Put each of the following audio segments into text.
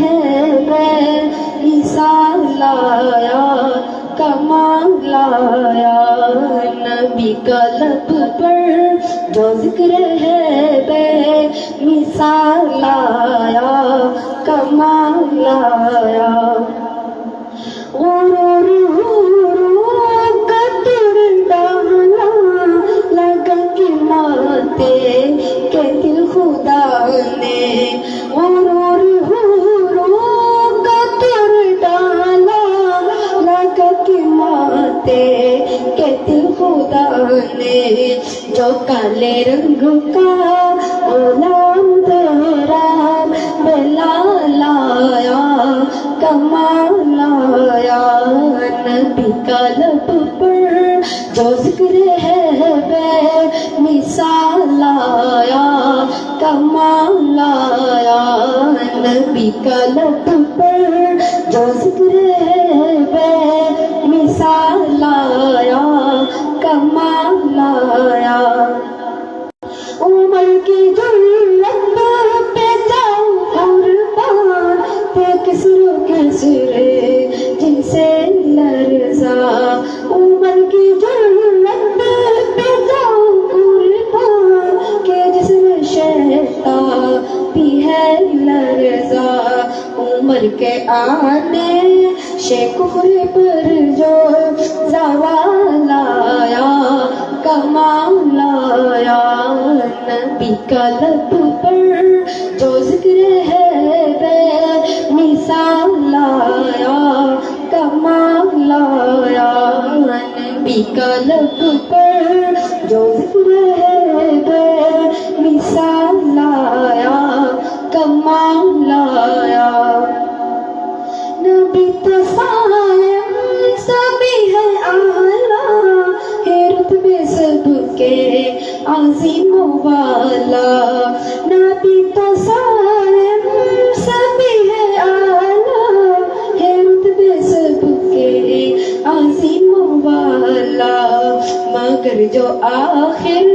है बेमिसाल लाया कमाल लाया नबी का लब पर जो जिक्र है बेमिसाल लाया कमाल लाया के दिल खुदा ने डाला लगा कि माते के दिल खुदा ने जो काले रंग का गुलाम तेरा बेला लाया कमाल लाया नबी का लब पर जो जिक्र है बेमिसाल लाया कमाल लाया नबी का लब पर जो जिक्र है बेमिसाल लाया कमाल लाया उमर की जुल्लत पे जाऊं कुर्बान पे किसरे जिनसे लरजा उमर की जुल्लत पे जाऊं कुर्बान के जिसने शहता भी है लरजा उमर के आने से कुफर पर जो ज़वाल आया कमाल लाया नबी का लब पर जो जिक्र है बेमिसाल लाया कमाल लाया नबी का लब पर जो जिक्र है बेमिसाल लाया कमाल लाया नबी तो सायम सभी है आला है रुतबे सबके आज़ीम वाला नबी तो सायम सभी है आला है रुतबे सबके आज़ीम वाला मगर जो आखिर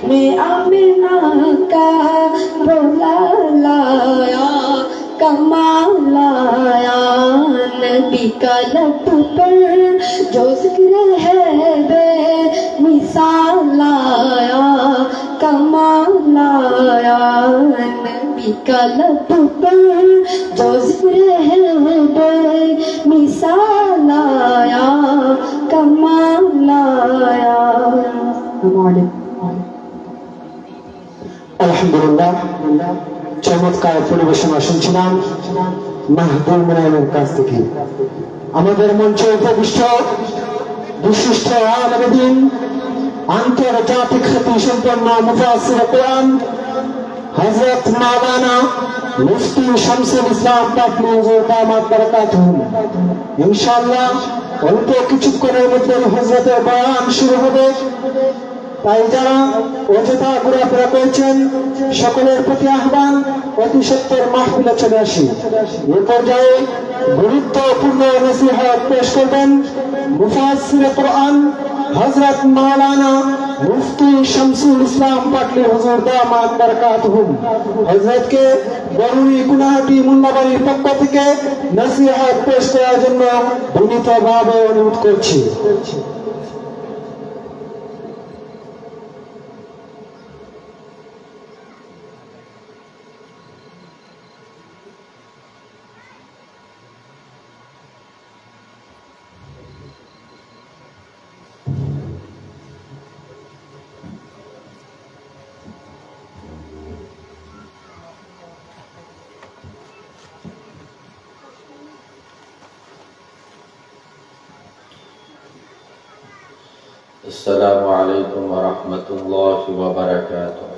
में आमिना का रोला लाया कमाल लाया नबी का लब पर जो जिक्र है बेमिसाल लाया कमाल लाया नबी का लब पर जो जिक्र है बेमिसाल लाया कमाल लाया আলহামদুলিল্লাহ চমৎকার পরিবেশনা শুনছিলাম মাহবুব মুনায়েমের কাছ থেকে আমাদের মঞ্চে উপবিষ্ট বিশিষ্ট আলেম দ্বীন আন্তর্জাতিক খ্যাতি সম্পন্ন মুফাসসির কোরআন হযরত মাওলানা মুফতি শামসুল ইসলাম পাটলি হুজুর দামাত বারাকাতুহু ইনশাআল্লাহ অল্প কিছুক্ষণের মধ্যে হযরতের বয়ান শুরু হবে তাই যারা অযথা ঘোরাফেরা করছেন সকলের প্রতি আহ্বান অতি সত্বর মাহফিলে চলে আসি এ পর্যায়ে গুরুত্বপূর্ণ নসিহত পেশ করবেন মুফাসসির কোরআন হযরত মাওলানা মুফতি শামসুল ইসলাম পাটলি হুজুর দামাত বারাকাতুহু হযরতকে বরুণী গুনাহাটি মুন্নাবাড়ির পক্ষ থেকে নসিহত পেশ করার জন্য বিনীতভাবে অনুরোধ করছি अस्सलामु अलैकुम व रहमतुल्लाहि व बरकातुहू।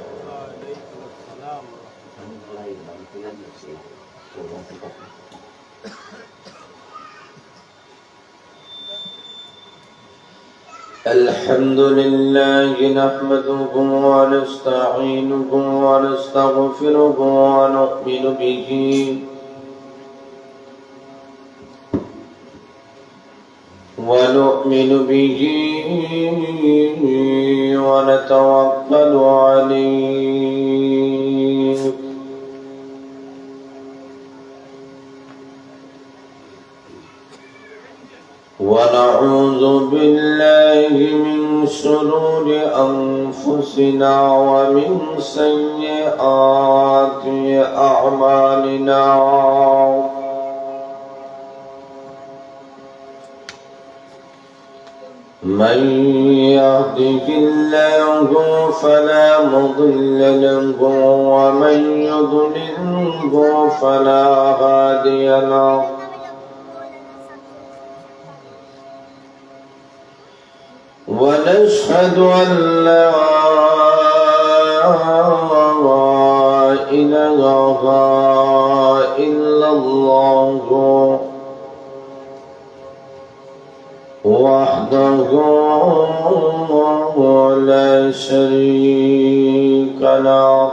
अल्हम्दुलिल्लाहि नहमदुहु व नस्तईनुहु व नस्तगफिरुहु व नु'मिनु बिही ونؤمن به ونتوكل عليه ونعوذ بالله من شرور أنفسنا ومن سيئات أعمالنا من يهده الله فلا مضل له ومن يضلله فلا هادي له ونشهد أن لا إله إلا الله وحده لا شريك له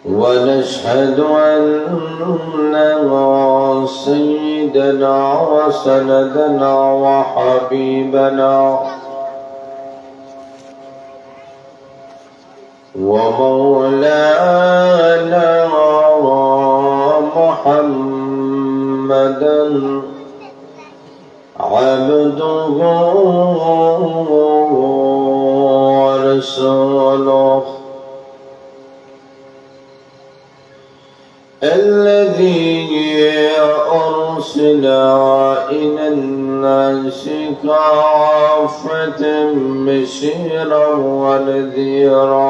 ونشهد أن سيدنا وسندنا وحبيبنا ومولانا محمدا عبده ورسوله الذي أرسل إلى الناس كافة بشيرا ونذيرا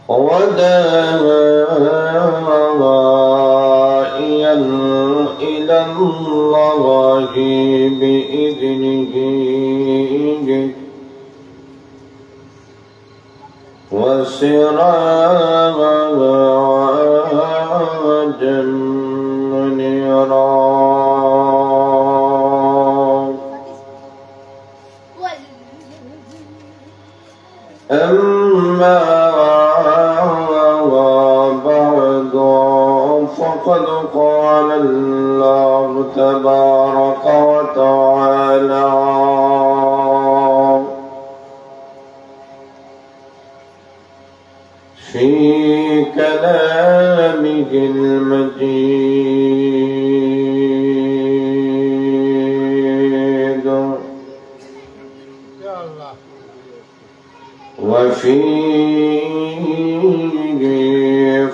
وداعيا إلى الله بإذنه وسراجا منيرا أما بعد فقد قال الله تبارك وتعالى في كلامه المجيد وفي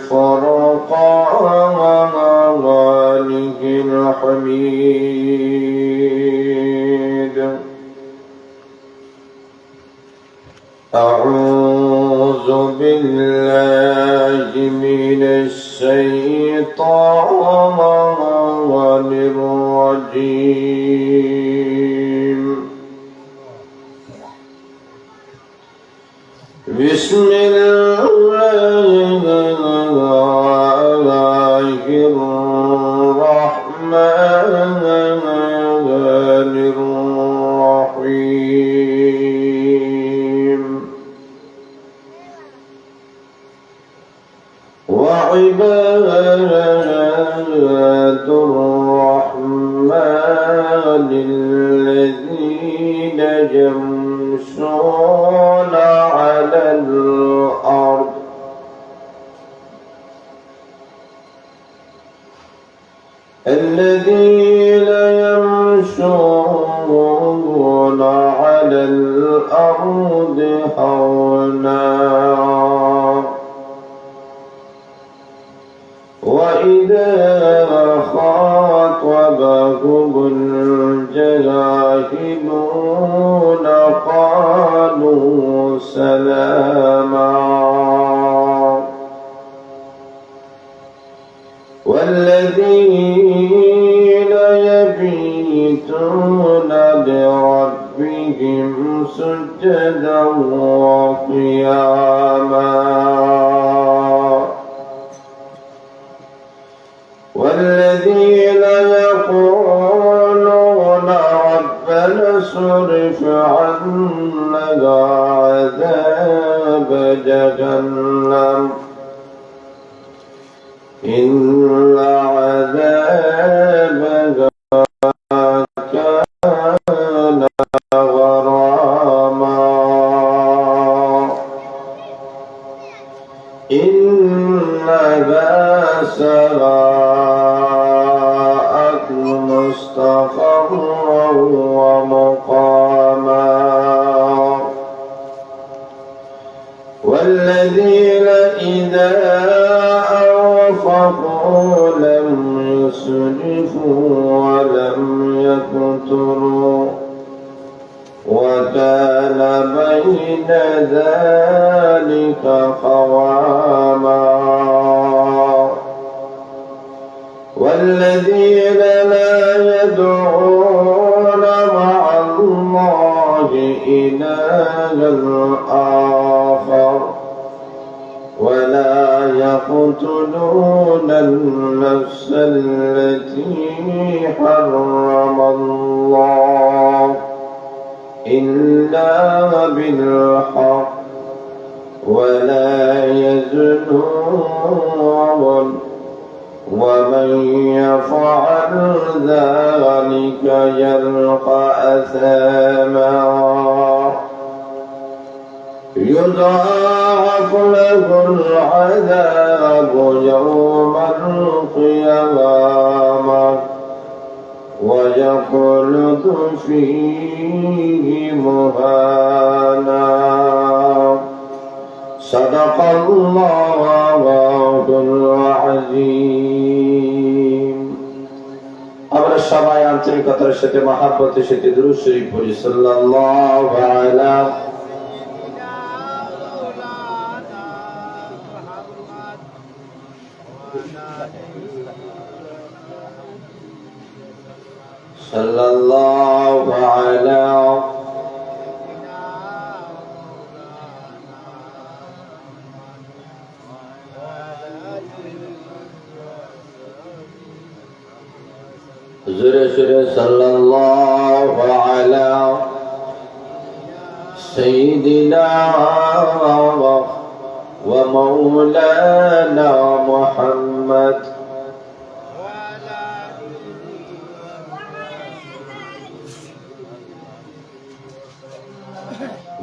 فرقانه الحميد أعوذ بالله من الشيطان الرجيم بسم الله الرحمن الرحيم وعباد الرحمن الذين يمشون على الأرض الذين يمشون على الأرض هونا وإذا خاطبهم الجاهلون قالوا سلاما والذين يبيتون لربهم سجدا وقياما والذين يقولون ربنا اصرف عنا عذاب جهنم إن عذابها كان غراما لم يسرفوا ولم يقتروا وكان بين ذلك قواما والذين لا يدعون مع الله إلها آخر ولا يقتلون النفس التي حرم الله إلا بالحق ولا يزنون ومن يفعل ذلك يلقى أثاما يضاعف له العذاب يوم القيامة ويخلد فيه مهانا صدق الله العظيم আমরা সবাই আন্তরিকতার সাথে মহব্বতের সাথে দুরূদ শরীফ পড়ি সাল্লাল্লাহু আলা sallallahu ala zure zure sallallahu ala sayyidina wa maulana Muhammad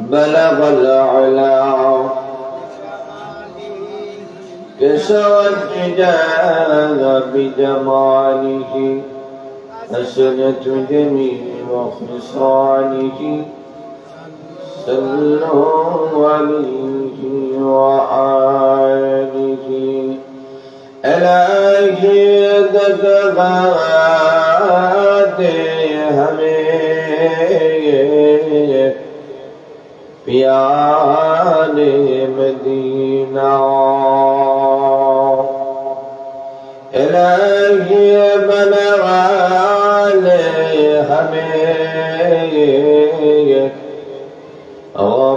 بلغ العلا كسوى الجدال بجماله حسنة جميع خصاله صلوا عليه وآله إلهي دقات हमें प्यारे मदीना इलाही बनवाले हमें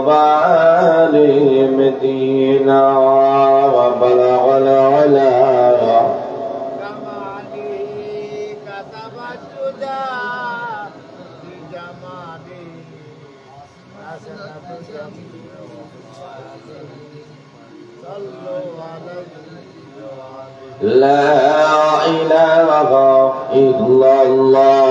गबारे मदीना बलगल अला لا إله إلا الله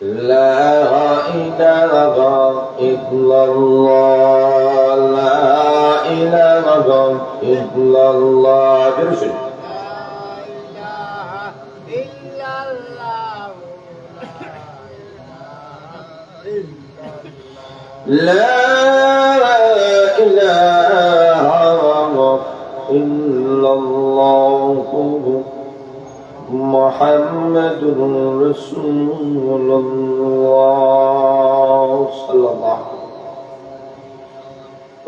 لا إله إلا الله لا إله إلا الله برشد لا إله إلا الله محمد رسول الله صلى الله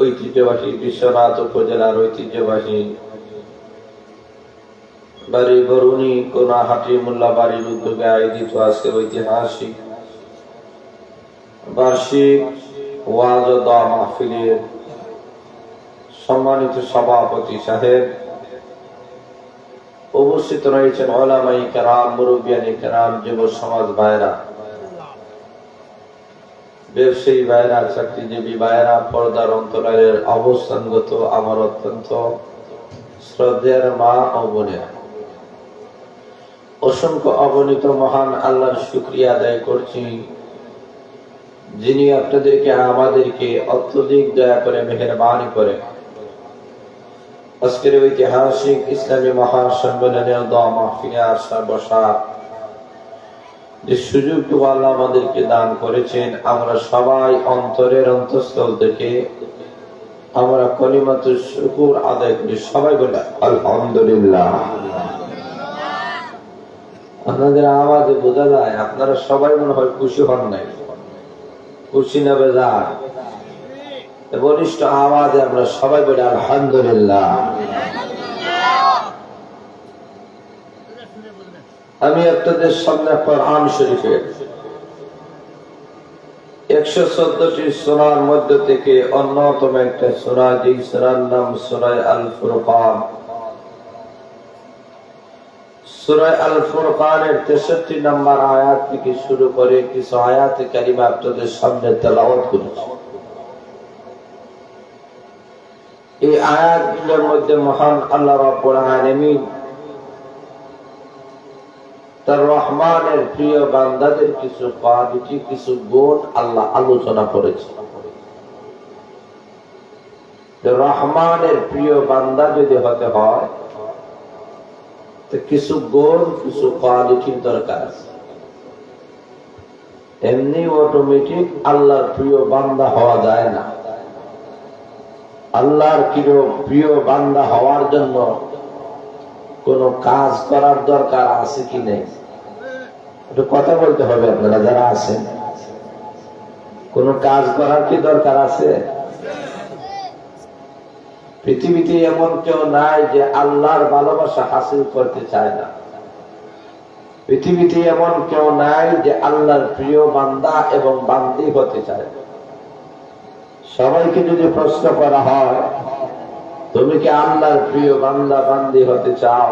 ঐতিহ্যবাহী বিশ্বনাথ উপজেলার ঐতিহ্যবাহী বাড়ি বরুণী কোনাহাটি মোল্লা বাড়ির উদ্যোগে আয়োজিত আজকের ঐতিহাসিক বার্ষিক ওয়াজ ও দোয়া মাহফিলের সম্মানিত সভাপতি সাহেব, উপস্থিত রয়েছেন উলামায়ে কেরাম, মুরব্বিয়ানে কেরাম, যুব সমাজ ভাইরা, ব্যবসায়ী ভাইরা, চাকরিজীবী ভাইরা, পর্দার অন্তরালের অবস্থানগত আমার অত্যন্ত শ্রদ্ধেয় মা ও বোনেরা, অসংখ্য অগণিত মহান আল্লাহর শুকরিয়া আদায় করছি, যিনি আপনাদেরকে আমাদেরকে অত্যধিক দয়া করে মেহেরবানি করে আজকের ঐতিহাসিক ইসলামী মহাসম্মেলনের দোয়া মাহফিলে আসা বসার যে সুযোগটুকু আল্লাহ আমাদেরকে দান করেছেন, আমরা সবাই অন্তরের অন্তঃস্থল থেকে আমরা কলিমাতুশ শুকর আদায় করি। সবাই বলে আলহামদুলিল্লাহ। আপনাদের আওয়াজে বোঝা যায় আপনারা সবাই মনে হয় খুশি হন নাই, খুশি না বেজার? বলিষ্ঠ আওয়াজে আমরা সবাই বলি আলহামদুলিল্লাহ। আমি আপনাদের সামনে কোরআন শরীফের 114টি সূরার মধ্যে থেকে অন্যতম একটা সূরা, যেই সূরার নাম সূরা আল ফুরকান। সূরা আল ফুরকানের 63 নম্বর আয়াত থেকে শুরু করে কিছু আয়াতে কারিমা আপনাদের সামনে তেলাওয়াত করেছি। এই আয়াতগুলোর মধ্যে মহান আল্লাহ রাব্বুল আলামিন তার রহমানের প্রিয় বান্দাদের কিছু কোয়ালিটি, কিছু গুণ আল্লাহ আলোচনা করেছে। রহমানের প্রিয় বান্দা যদি হতে হয় তো কিছু গুণ, কিছু কোয়ালিটির দরকার আছে। এমনি অটোমেটিক আল্লাহর প্রিয় বান্দা হওয়া যায় না। আল্লাহর প্রিয় বান্দা হওয়ার জন্য কোন কাজ করার দরকার আছে কি নেই, একটু কথা বলতে হবে। আপনারা যারা আছেন, কোন কাজ করার কি দরকার আছে? পৃথিবীতে এমন কেউ নাই যে আল্লাহর ভালোবাসা হাসিল করতে চায় না। পৃথিবীতে এমন কেউ নাই যে আল্লাহর প্রিয় বান্দা এবং বান্দি হতে চায় না। সবাইকে যদি প্রশ্ন করা হয়, তুমি কি আল্লাহর প্রিয় বান্দা বান্দি হতে চাও,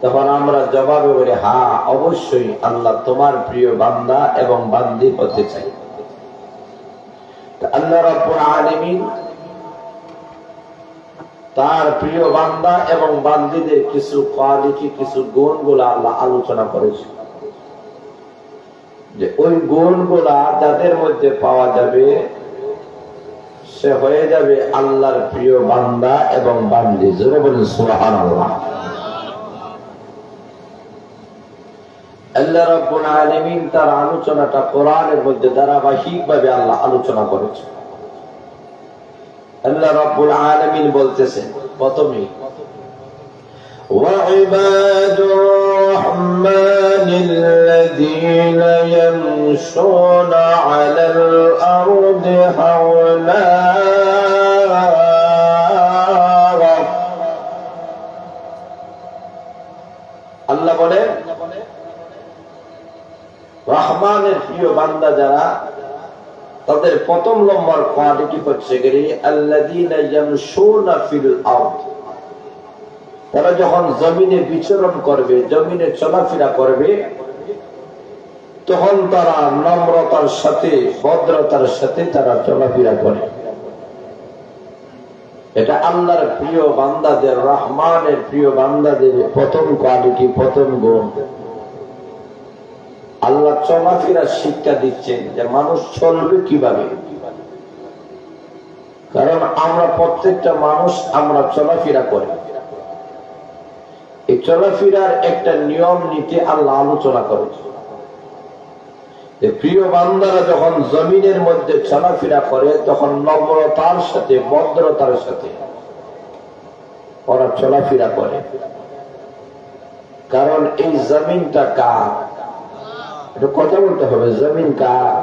তখন আমরা জবাবে বলি হ্যাঁ, অবশ্যই আল্লাহ তোমার প্রিয় বান্দা এবং বান্দি হতে চাই। আল্লাহ রাব্বুল আলামিন তার প্রিয় বান্দা এবং বান্দীদের কিছু কোয়ালিটি, কিছু গুণগুলো আল্লাহ আলোচনা করেছে, যে ওই গুণগুলা যাদের মধ্যে পাওয়া যাবে সে হয়ে যাবে আল্লাহর প্রিয় বান্দা এবং বান্দি। জোরে বলেন সুবহানাল্লাহ। আল্লাহ রাব্বুল আলামিন তার আলোচনাটা কোরআনের মধ্যে ধারাবাহিকভাবে আল্লাহ আলোচনা করেছে। আল্লাহ রাব্বুল আলামিন বলতেছেন প্রথমেই, وعباد الرحمن الذين يمشون على الأرض هونا আল্লাহ বলেন রহমানের প্রিয় বান্দা যারা, তাদের প্রথম নম্বর কোয়ালিটি হচ্ছে আল্লাযীনা ইয়ামশুনা ফিল আরদ। তারা যখন জমিনে বিচরণ করবে, জমিনে চলাফেরা করবে, তখন তারা নম্রতার সাথে, ভদ্রতার সাথে তারা চলাফেরা করে। এটা আল্লাহর প্রিয় বান্দাদের, রহমানের প্রিয় বান্দাদের প্রথম কোয়ালিটি, প্রথম গুণ। আল্লাহ চলাফেরার শিক্ষা দিচ্ছেন যে মানুষ চলবে কিভাবে। কারণ আমরা প্রত্যেকটা মানুষ আমরা চলাফেরা করি, এই চলাফেরার একটা নিয়ম নীতি আল্লাহ আলোচনা করেছে। প্রিয় বান্দারা যখন জমিনের মধ্যে চলাফেরা করে, তখন নম্রতার সাথে, ভদ্রতার সাথে ওরা চলাফেরা করে। কারণ এই জমিনটা কার? এটা কথা বলতে হবে। জমিন কার?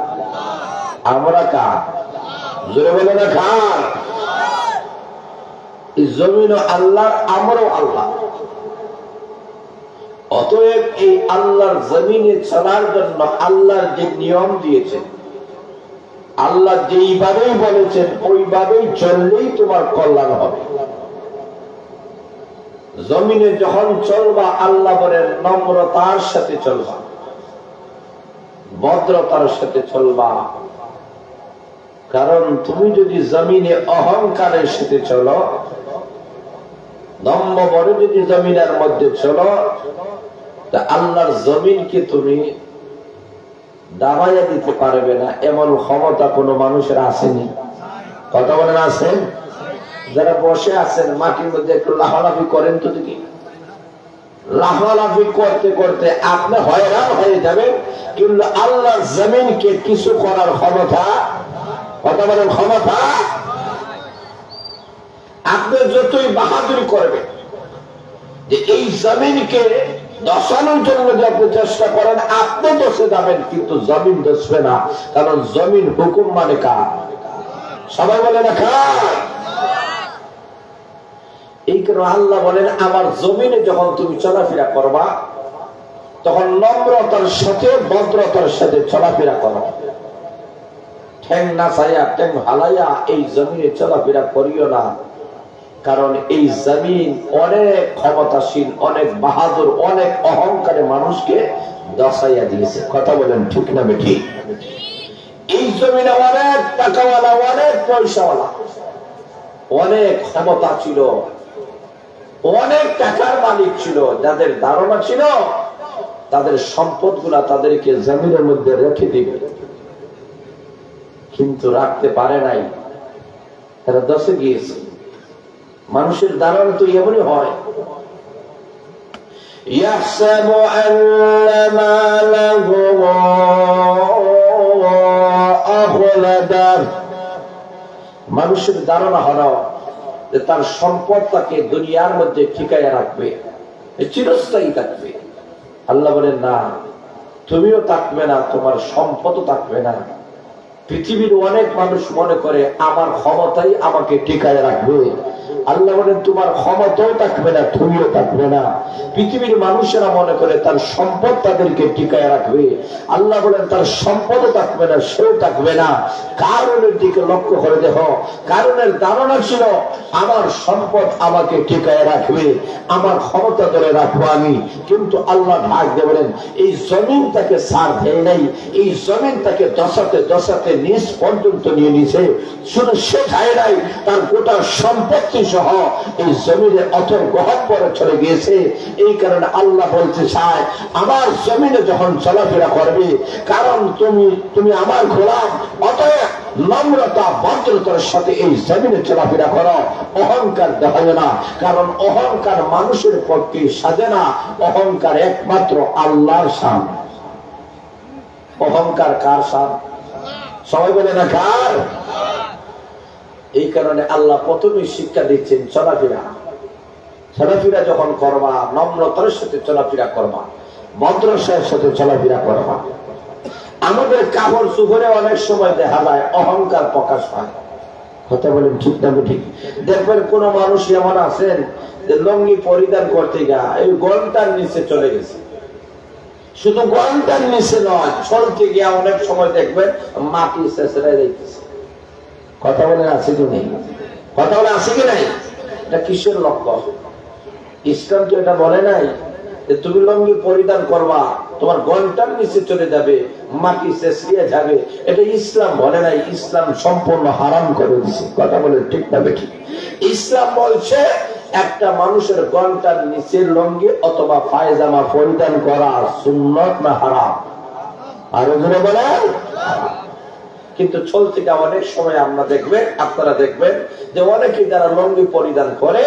আমরা কার? জোরে বলে না কার? এই জমিনও আল্লাহর, আমরাও আল্লাহ। অতএব এই আল্লাহর জমিনে চলার জন্য আল্লাহর যে নিয়ম দিয়েছেন, আল্লাহ যেইভাবেই বলেছেন ওইভাবেই চললেই তোমার কল্যাণ হবে। জমিনে যখন চলবা, আল্লাহ বলেন নম্রতার সাথে চলবা, ভদ্রতার সাথে চলবা। কারণ তুমি যদি জমিনে অহংকারের সাথে চলো, দম্ভ বড় যদি জমিনের মধ্যে চলো, তা আল্লাহর জমিনকে তুমি দাবাইয়া দিতে পারবে না, এমন ক্ষমতা কোনো মানুষের আসেনি। কথা বলেন আছেন? যারা বসে আছেন মাটির মধ্যে একটু লাফালাফি করেন তো দেখি। লাফালাফি করতে করতে আপনি হয়রান হয়ে যাবেন, কিন্তু আল্লাহর জমিনকে কিছু করার ক্ষমতা, কথা বলেন ক্ষমতা, আপনি যতই বাহাদুরি করবেন যে এই জমিনকে দশানোর জন্য যদি আপনি চেষ্টা করেন, আপনি দোষে যাবেন কিন্তু জমিন দোষবে না, কারণ জমিন হুকুম মানে কার? সবাই বলে না কার? এই কারণে আল্লাহ বলেন আমার জমিনে যখন তুমি চলাফেরা করবা, তখন নম্রতার সাথে ভদ্রতার সাথে চলাফেরা করো। ঠ্যাং নাচাইয়া ঠ্যাং হালাইয়া এই জমিনে চলাফেরা করিও না, কারণ এই জমিন অনেক ক্ষমতাশীল, অনেক বাহাদুর, অনেক অহংকারে মানুষকে দশাইয়া দিয়েছে। কথা বলেন ঠিক না বেঠি? এই জমিনে অনেক টাকাওয়ালা, অনেক পয়সাওয়ালা, অনেক ক্ষমতা ছিল, অনেক টাকার মালিক ছিল, যাদের ধারণা ছিল তাদের সম্পদ গুলা তাদেরকে জমিনের মধ্যে রেখে দিবে, কিন্তু রাখতে পারে নাই, তারা দশে গিয়েছে। মানুষের ধারণা তো এমনই হয়। মানুষের ধারণা হলো যে তার সম্পদ তাকে দুনিয়ার মধ্যে ঠিকাইয়া রাখবে, চিরস্থায়ী থাকবে। আল্লাহ বলেন না, তুমিও থাকবে না, তোমার সম্পদও থাকবে না। পৃথিবীর অনেক মানুষ মনে করে আমার ক্ষমতাই আমাকে টিকায় রাখবে। আল্লাহ বলেন তোমার ক্ষমতাও থাকবে না, তুমিও থাকবে না। পৃথিবীর মানুষেরা মনে করে তার সম্পদ তাদেরকে টিকায় রাখবে। আল্লাহ বলেন তার সম্পদও থাকবে না, সেও থাকবে না। কারণের দিকে লক্ষ্য করে দেখো, কারণের ধারণা ছিল আমার সম্পদ আমাকে টিকায় রাখবে, আমার ক্ষমতা ধরে রাখবো আমি। কিন্তু আল্লাহ ভাগ দিয়ে বলেন এই জমিন তাকে সার দেয় নাই, এই জমিন তাকে দশাতে দশাতে নিজ পর্যন্ত নিয়ে নিছে। শুধু সে যায় নাই, তার গোটা সম্পত্তি সহ এই জমিনে অথর গ্রহণ করে চলে গিয়েছে। এই কারণে আল্লাহ বলতে চায় আমার জমিনে যখন চলাফেরা করবে, কারণ তুমি আমার গোলাম, অতএব নম্রতা ভদ্রতার সাথে এই জমিনে চলাফেরা করো, অহংকার দেখাবে না, কারণ অহংকার মানুষের পক্ষে সাজে না, অহংকার একমাত্র আল্লাহর শান। অহংকার কার শান? সবাই বলে না কার? এই কারণে আল্লাহ প্রথমে শিক্ষা দিচ্ছেন চলাফেরা। চলাফেরা যখন করবা, নম্রতার সাথে চলাফেরা করবা, ভদ্রতার সাথে চলাফেরা করবা। আমাদের কাপড় চুপড়ে অনেক সময় দেখা যায় অহংকার প্রকাশ পায়। কথা বলেন ঠিক না ঠিক? দেখবেন কোন মানুষ এমন আছেন যে লঙ্গি পরিধান করতে গিয়ে এই গলটার নিচে চলে গেছে। শুধু গলটার নিচে নয়, চলতে গিয়ে অনেক সময় দেখবেন মাটি শেষে যাইতেছে। কথা বলে আছে কি নেই? কথা বলে আছে কি নাই? এটা কিসের লক্ষ্য? ইসলাম তো এটা বলে নাই যে তুমি লঙ্গি পরিধান করবা, তোমার গলটার নিচে চলে যাবে, মাটি শেষিয়ে যাবে। এটা ইসলাম বলে নাই, ইসলাম সম্পূর্ণ হারাম করে দিছে। কথা বলে ঠিক না বেঠিক? ইসলাম বলছে একটা মানুষের গলটার নিচে লঙ্গি অথবা পায়জামা পরিধান করা সুন্নত না হারাম? আরো জোরে বলেন। কিন্তু চলতে গিয়ে অনেক সময় আপনারা দেখবেন যে অনেকে যারা লঙ্গি পরিধান করে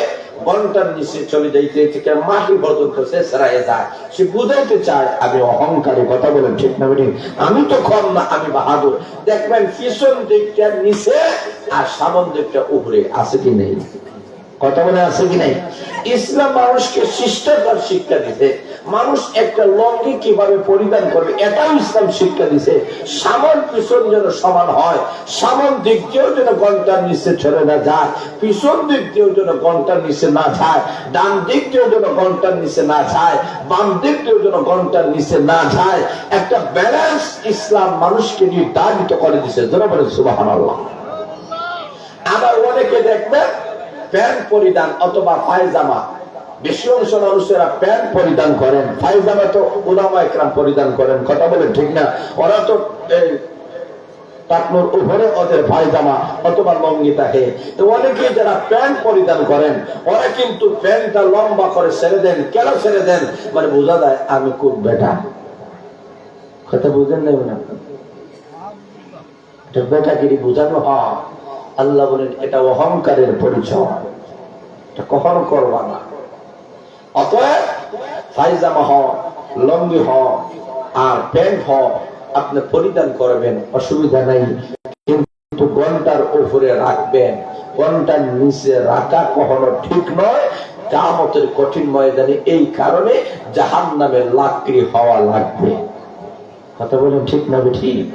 গলটার নিচে চলে যাইতে থেকে মাটি পর্যন্ত শেষরায় যায়। সে বুঝাইতে চায় আমি অহংকারী। কথা বলেন ঠিক না বেঠিক? আমি তো কম না, আমি বাহাদুর। দেখবেন পিছন দিকটা নিচে আর সামন দিকটা উপরে। আছে কি নেই? কথা বলে আছে কি নাই? ইসলাম মানুষকে শিষ্টাচার শিক্ষা দিতে, মানুষ একটা লঙ্গি কিভাবে পরিধান করবে এটাও ইসলাম শিক্ষা দিছে। সামন পিছন যেন সমান হয়, সামন দিক দিয়েও যেন গলটার নিচে চলে না যায়, পিছন দিক দিয়েও যেন গলটার নিচে না যায়, ডান দিক দিয়েও যেন গলটার নিচে না যায়, বাম দিক দিয়েও যেন গলটার নিচে না যায়। একটা ব্যালেন্স ইসলাম মানুষকে নির্ধারিত করে দিছে। যারা বলে সুবহানাল্লাহ। আবার অনেকে দেখবেন প্যান্ট পরিধান অথবা পায়জামা, বেশি অংশ মানুষেরা প্যান্ট পরিধান করেন, পায়জামা তো উলামা ইকরাম পরিধান করেন। কথা বলে ঠিক না? ওরা তো টাকনোর উপরে ওদের পায়জামা অথবা লঙ্গি থাকে। তো অনেকে যারা প্যান্ট পরিধান করেন ওরা কিন্তু প্যান্টটা লম্বা করে ছেড়ে দেন। কেন ছেড়ে দেন? মানে বোঝা যায় আমি খুব বেটা। কথা বুঝেন নাই না? এটা বেটাগিরি বোঝানো হয়। আল্লাহ বলেন এটা অহংকারের পরিচয়, এটা কখনো করবা না। অতএব পায়জামা হোক, লঙ্গি হোক আর প্যান্ট হোক আপনি পরিধান করবেন, অসুবিধা নাই, কিন্তু ঘন্টার উপরে রাখবেন। ঘন্টার নিচে রাখা কখনো ঠিক নয়। কিয়ামতের কঠিন ময়দানে এই কারণে জাহান্নামের লাকড়ি হওয়া লাগবে। কথা বলেন ঠিক না ঠিক?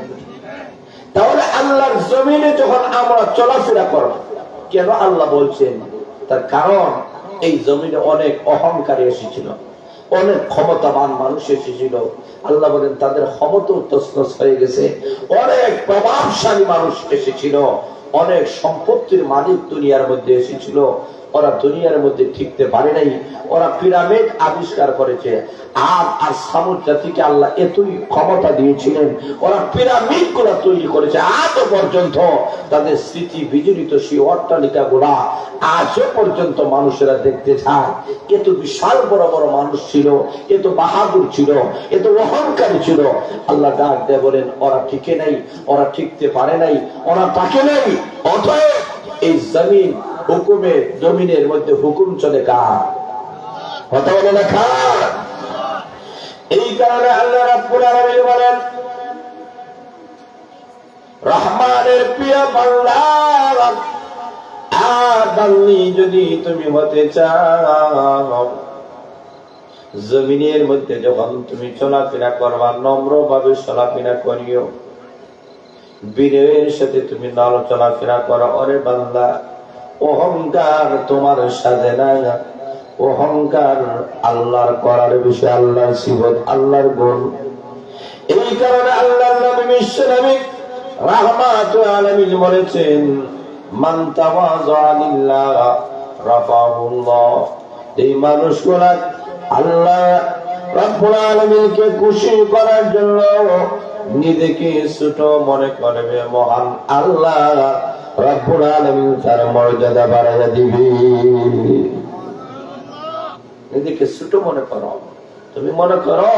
তাহলে আল্লাহর জমিনে যখন আমরা চলাফেরা করব, কেন আল্লাহ বলছেন? তার কারণ এই জমিনে অনেক অহংকারী এসেছিল, অনেক ক্ষমতাবান মানুষ এসেছিল। আল্লাহ বলেন তাদের ক্ষমতা তছনছ হয়ে গেছে। অনেক প্রভাবশালী মানুষ এসেছিল, অনেক সম্পত্তির মালিক দুনিয়ার মধ্যে এসেছিল। ওরা দুনিয়ার মধ্যে টিকতে পারে নাই। ওরা পিরামিড আবিষ্কার করেছে। আর সামুদ জাতিকে আল্লাহ এতই ক্ষমতা দিয়েছিলেন, ওরা পিরামিড গুলা তৈরি করেছে। আজও পর্যন্ত তাদের স্মৃতি বিজড়িত সেই অট্টালিকা গুলা আজও পর্যন্ত মানুষেরা দেখতে চায়। এত বিশাল বড় বড় মানুষ ছিল, এত বাহাদুর ছিল, এত অহংকারী ছিল। আল্লাহ ডাক দেয় বলেন ওরা টিকে নাই, ওরা টিকতে পারে নাই, ওরা তাকে নাই। অতএব এই জমিন হুকুমে জমিনের মধ্যে হুকুম চলে কার? কথা বলে না কার? এই কারণে আল্লাহ রাব্বুল আলামিন বলেন রহমানের প্রিয় বান্দা বান্দি, যদি তুমি হতে চাও জমিনের মধ্যে যখন তুমি চলাফেরা করবা নম্র ভাবে চলাফেরা করিও, বিনয়ের সাথে তুমি চলাফেরা করো। ওরে বান্দা, অহংকার তোমার সাজে না। অহংকার আল্লাহর করার বিষয়, আল্লাহর সিফত, আল্লাহর গুণ। এই কারণে আল্লাহর নবী বিশ্বনবী রাহমাতুল আলামিন বলেছেন মান তাওয়াযা লিল্লাহ রাফাহুল্লাহ। এই মানুষগুলা আল্লাহ রাব্বুল আলামিনকে খুশি করার জন্য নিজেকে ছোট মনে করবে, মহান আল্লাহ রাব্বুল আলামিন তার মর্যাদা বাড়াইয়া দিবে। নিজেকে ছোট মনে করো। তুমি মনে করো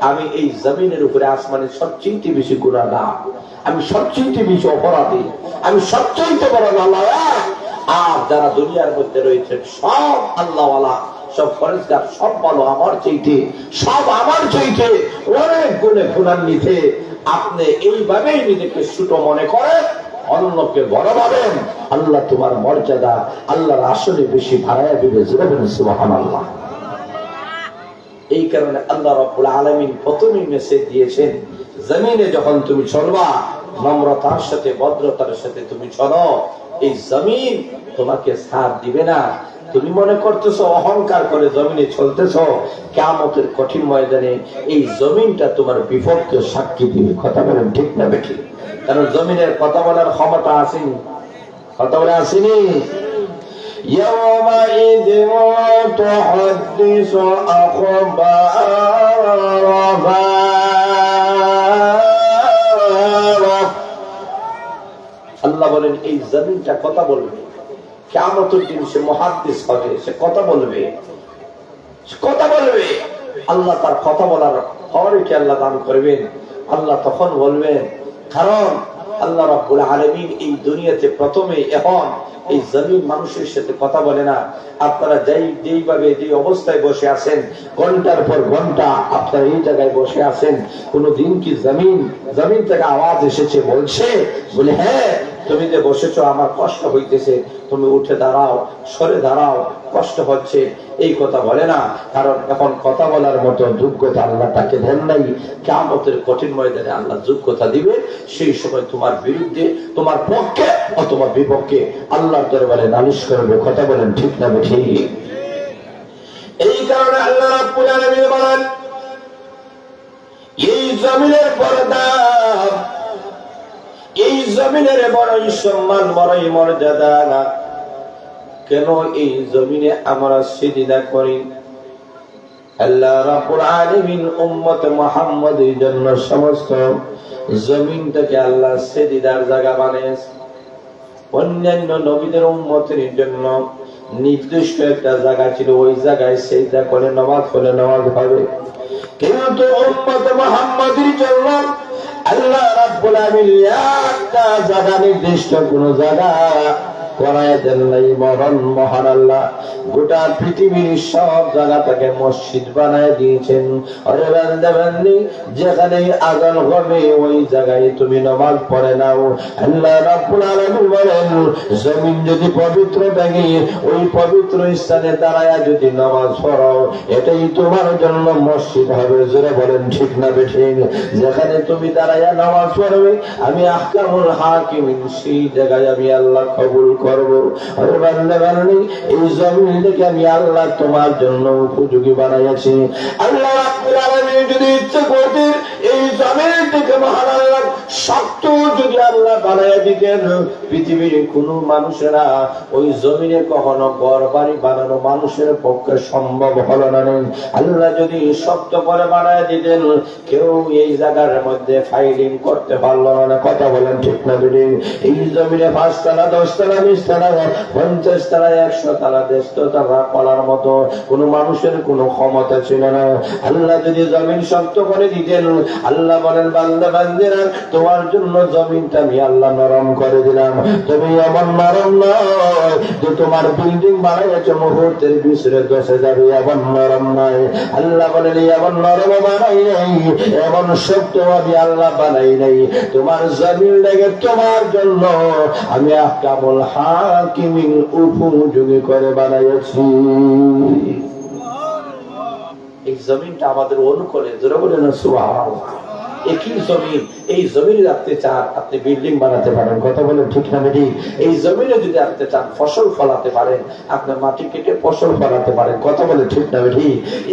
আমি এই জমিনের উপরে আসমানের সবচেয়ে বেশি গুনাহগার, আমি সবচেয়ে বেশি অপরাধী, আমি সবচেয়ে বড় নালায়েক। আর যারা দুনিয়ার মধ্যে রয়েছে সব আল্লাহওয়ালা, সব ফরেজগার, সব ভালো আমার চাইতে, সব আমার চাইতে অনেক গুণে গুণান্বিত। আপনি এইভাবেই নিজেকে ছোট মনে করেন, অন্যকে বড় ভাবেন, আল্লাহ তোমার মর্যাদা আল্লাহর আসলে বেশি বাড়াইয়া দিবে। সুবহানাল্লাহ। এই কারণে আল্লাহ রাব্বুল আলামিন প্রথমেই মেসেজ দিয়েছেন জমিনে যখন তুমি চলবা নম্রতার সাথে, ভদ্রতার সাথে তুমি চলো, এই জমিন তোমাকে সাথ দিবে না। তুমি মনে করতেছো অহংকার করে জমিনে চলতেছো, কিয়ামতের কঠিন ময়দানে এই জমিনটা তোমার বিপক্ষে সাক্ষী দিবে। কথা বলেন ঠিক না বেঠিক? কারণ জমিনের কথা বলার ক্ষমতা আসেনি। কথা বলে আসেনি? يومئذ تحدث أخبارها। আল্লাহ বলেন এই জমিনটা কথা বলবে, কিয়ামতের দিন সে মুহাদ্দিস হবে, সে কথা বলবে, কথা বলবে। আল্লাহ তার কথা বলার হওয়ারকে আল্লাহ দান করবেন। আল্লাহ তখন বলবেন, কারণ আল্লাহ রাব্বুল আলামিন এই দুনিয়াতে প্রথমে এখন এই জমিন মানুষের সাথে কথা বলে না। আপনারা যেইভাবে যে অবস্থায় বসে আছেন, ঘন্টার পর ঘন্টা আপনারা এই জায়গায় বসে আছেন, কোনদিন কি জমিন থেকে আওয়াজ এসেছে বলছে বলে হ্যাঁ তুমি যে বসেছো আমার কষ্ট হইতেছে, তুমি উঠে দাঁড়াও, সরে দাঁড়াও, কষ্ট হচ্ছে, এই কথা বলে না। কারণ এখন কথা বলার মতো যোগ্যতা আল্লাহ তাকে দেন নাই। কিয়ামতের কঠিন ময়দানে আল্লাহ যোগ্যতা দিবে। সেই সময় তোমার বিরুদ্ধে, তোমার পক্ষে অথবা বিপক্ষে আল্লাহর দরবারে নালিশ করবে। কথা বলেন ঠিক না ঠিক? এই কারণে আল্লাহ রাব্বুল আলামিন বলেন এই জমিনের পর্দা, এই জমিনের বড়ই সম্মান, বড়ই মর্যাদা। কেন এই জমিনে আমরা সিজদা করি? আল্লাহ রাব্বুল আলামিন উম্মত মুহাম্মাদের জন্য সমস্ত জমিনটাকে আল্লাহ সেজদার জায়গা বানিয়েছে। অন্যান্য নবীদের উম্মতের জন্য নির্দিষ্ট একটা জায়গা ছিল, ওই জায়গায় সেজদা করে নামাজ পড়লে নামাজ হবে। কিন্তু উম্মত মুহাম্মাদের জন্য আল্লাহ রাব্বুল আলামিন একটা জায়গা, নির্দিষ্ট কোন জায়গা করায় দেন নাই। মহান আল্লাহ গোটা পৃথিবীর সব জায়গাটাকে মসজিদ বানায় দিয়েছেন। আরে বান্দা বান্দি, যেখানে আযান হবে ওই জায়গায় তুমি নামাজ পড়ে নাও। আল্লাহ রাব্বুল আলামিন বলেন, জমিন যদি পবিত্র থাকে ওই পবিত্র স্থানে দাঁড়ায়া যদি নামাজ পড়ো, এটাই তোমার জন্য মসজিদ হবে। জোরে বলেন ঠিক না বেঠিক? যেখানে তুমি দাঁড়ায়া নামাজ পড়বে, আমি আহকামুল হাকিমিন সেই জায়গায় আমি আল্লাহ কবুল করব। আরে বান্দা বান্দি, এই জমিনটাকে আমি আল্লাহ তোমার জন্য উপযোগী বানাইয়াছি। আল্লাহ রাব্বুল আলামিন যদি ইচ্ছে করতেন এই জমিনটাকে মহান আল্লাহ শক্ত যদি আল্লাহ বানাইয়া দিতেন, পৃথিবীর কোন মানুষেরা ওই জমিনে কখনো ঘর বাড়ি বানানো মানুষের পক্ষে সম্ভব হলো না। আল্লাহ যদি শক্ত করে বানাইয়া দিতেন, কেউ এই জায়গার মধ্যে ফাইলিং করতে পারলো না। কথা বলেন ঠিক না বেটি? এই জমিনে 5 তলা 10 তলা 20 তলা 50 তলা 100 তলা 150 তলা করার মতো কোন মানুষের কোন ক্ষমতা ছিল না। আল্লাহ যদি জমিন শক্ত করে দিতেন, আল্লাহ বলেন বান্দা বান্দিরা, তোমার জন্য জমিনটা আমি আল্লাহ নরম করে দিলাম। তুমি এমন নরম নয় যে তোমার বিল্ডিং বানাইছো মুহূর্তের ভিতরে ধসে যাবে, এমন নরম নয়। আল্লাহ বলেন এমন নরম বানাই নাই, এমন শক্ত আমি আল্লাহ বানাই নাই। তোমার জমিন লেগে তোমার জন্য আমি আহকামুল হাকিমিন উপযোগী করে বানাইছি। এই জমিনটা আমাদের অনুকূলে। জোরে বলেন সুবহানাল্লাহ। একই জমিন, এই জমিনে রাখতে চান আপনি বিল্ডিং বানাতে পারেন। কথা বলেন ঠিক না বেটি? এই জমিনে যদি রাখতে চান ফসল ফলাতে পারেন, আপনার মাটি কেটে ফসল ফলাতে পারেন। কথা বলেন ঠিক না বেটি?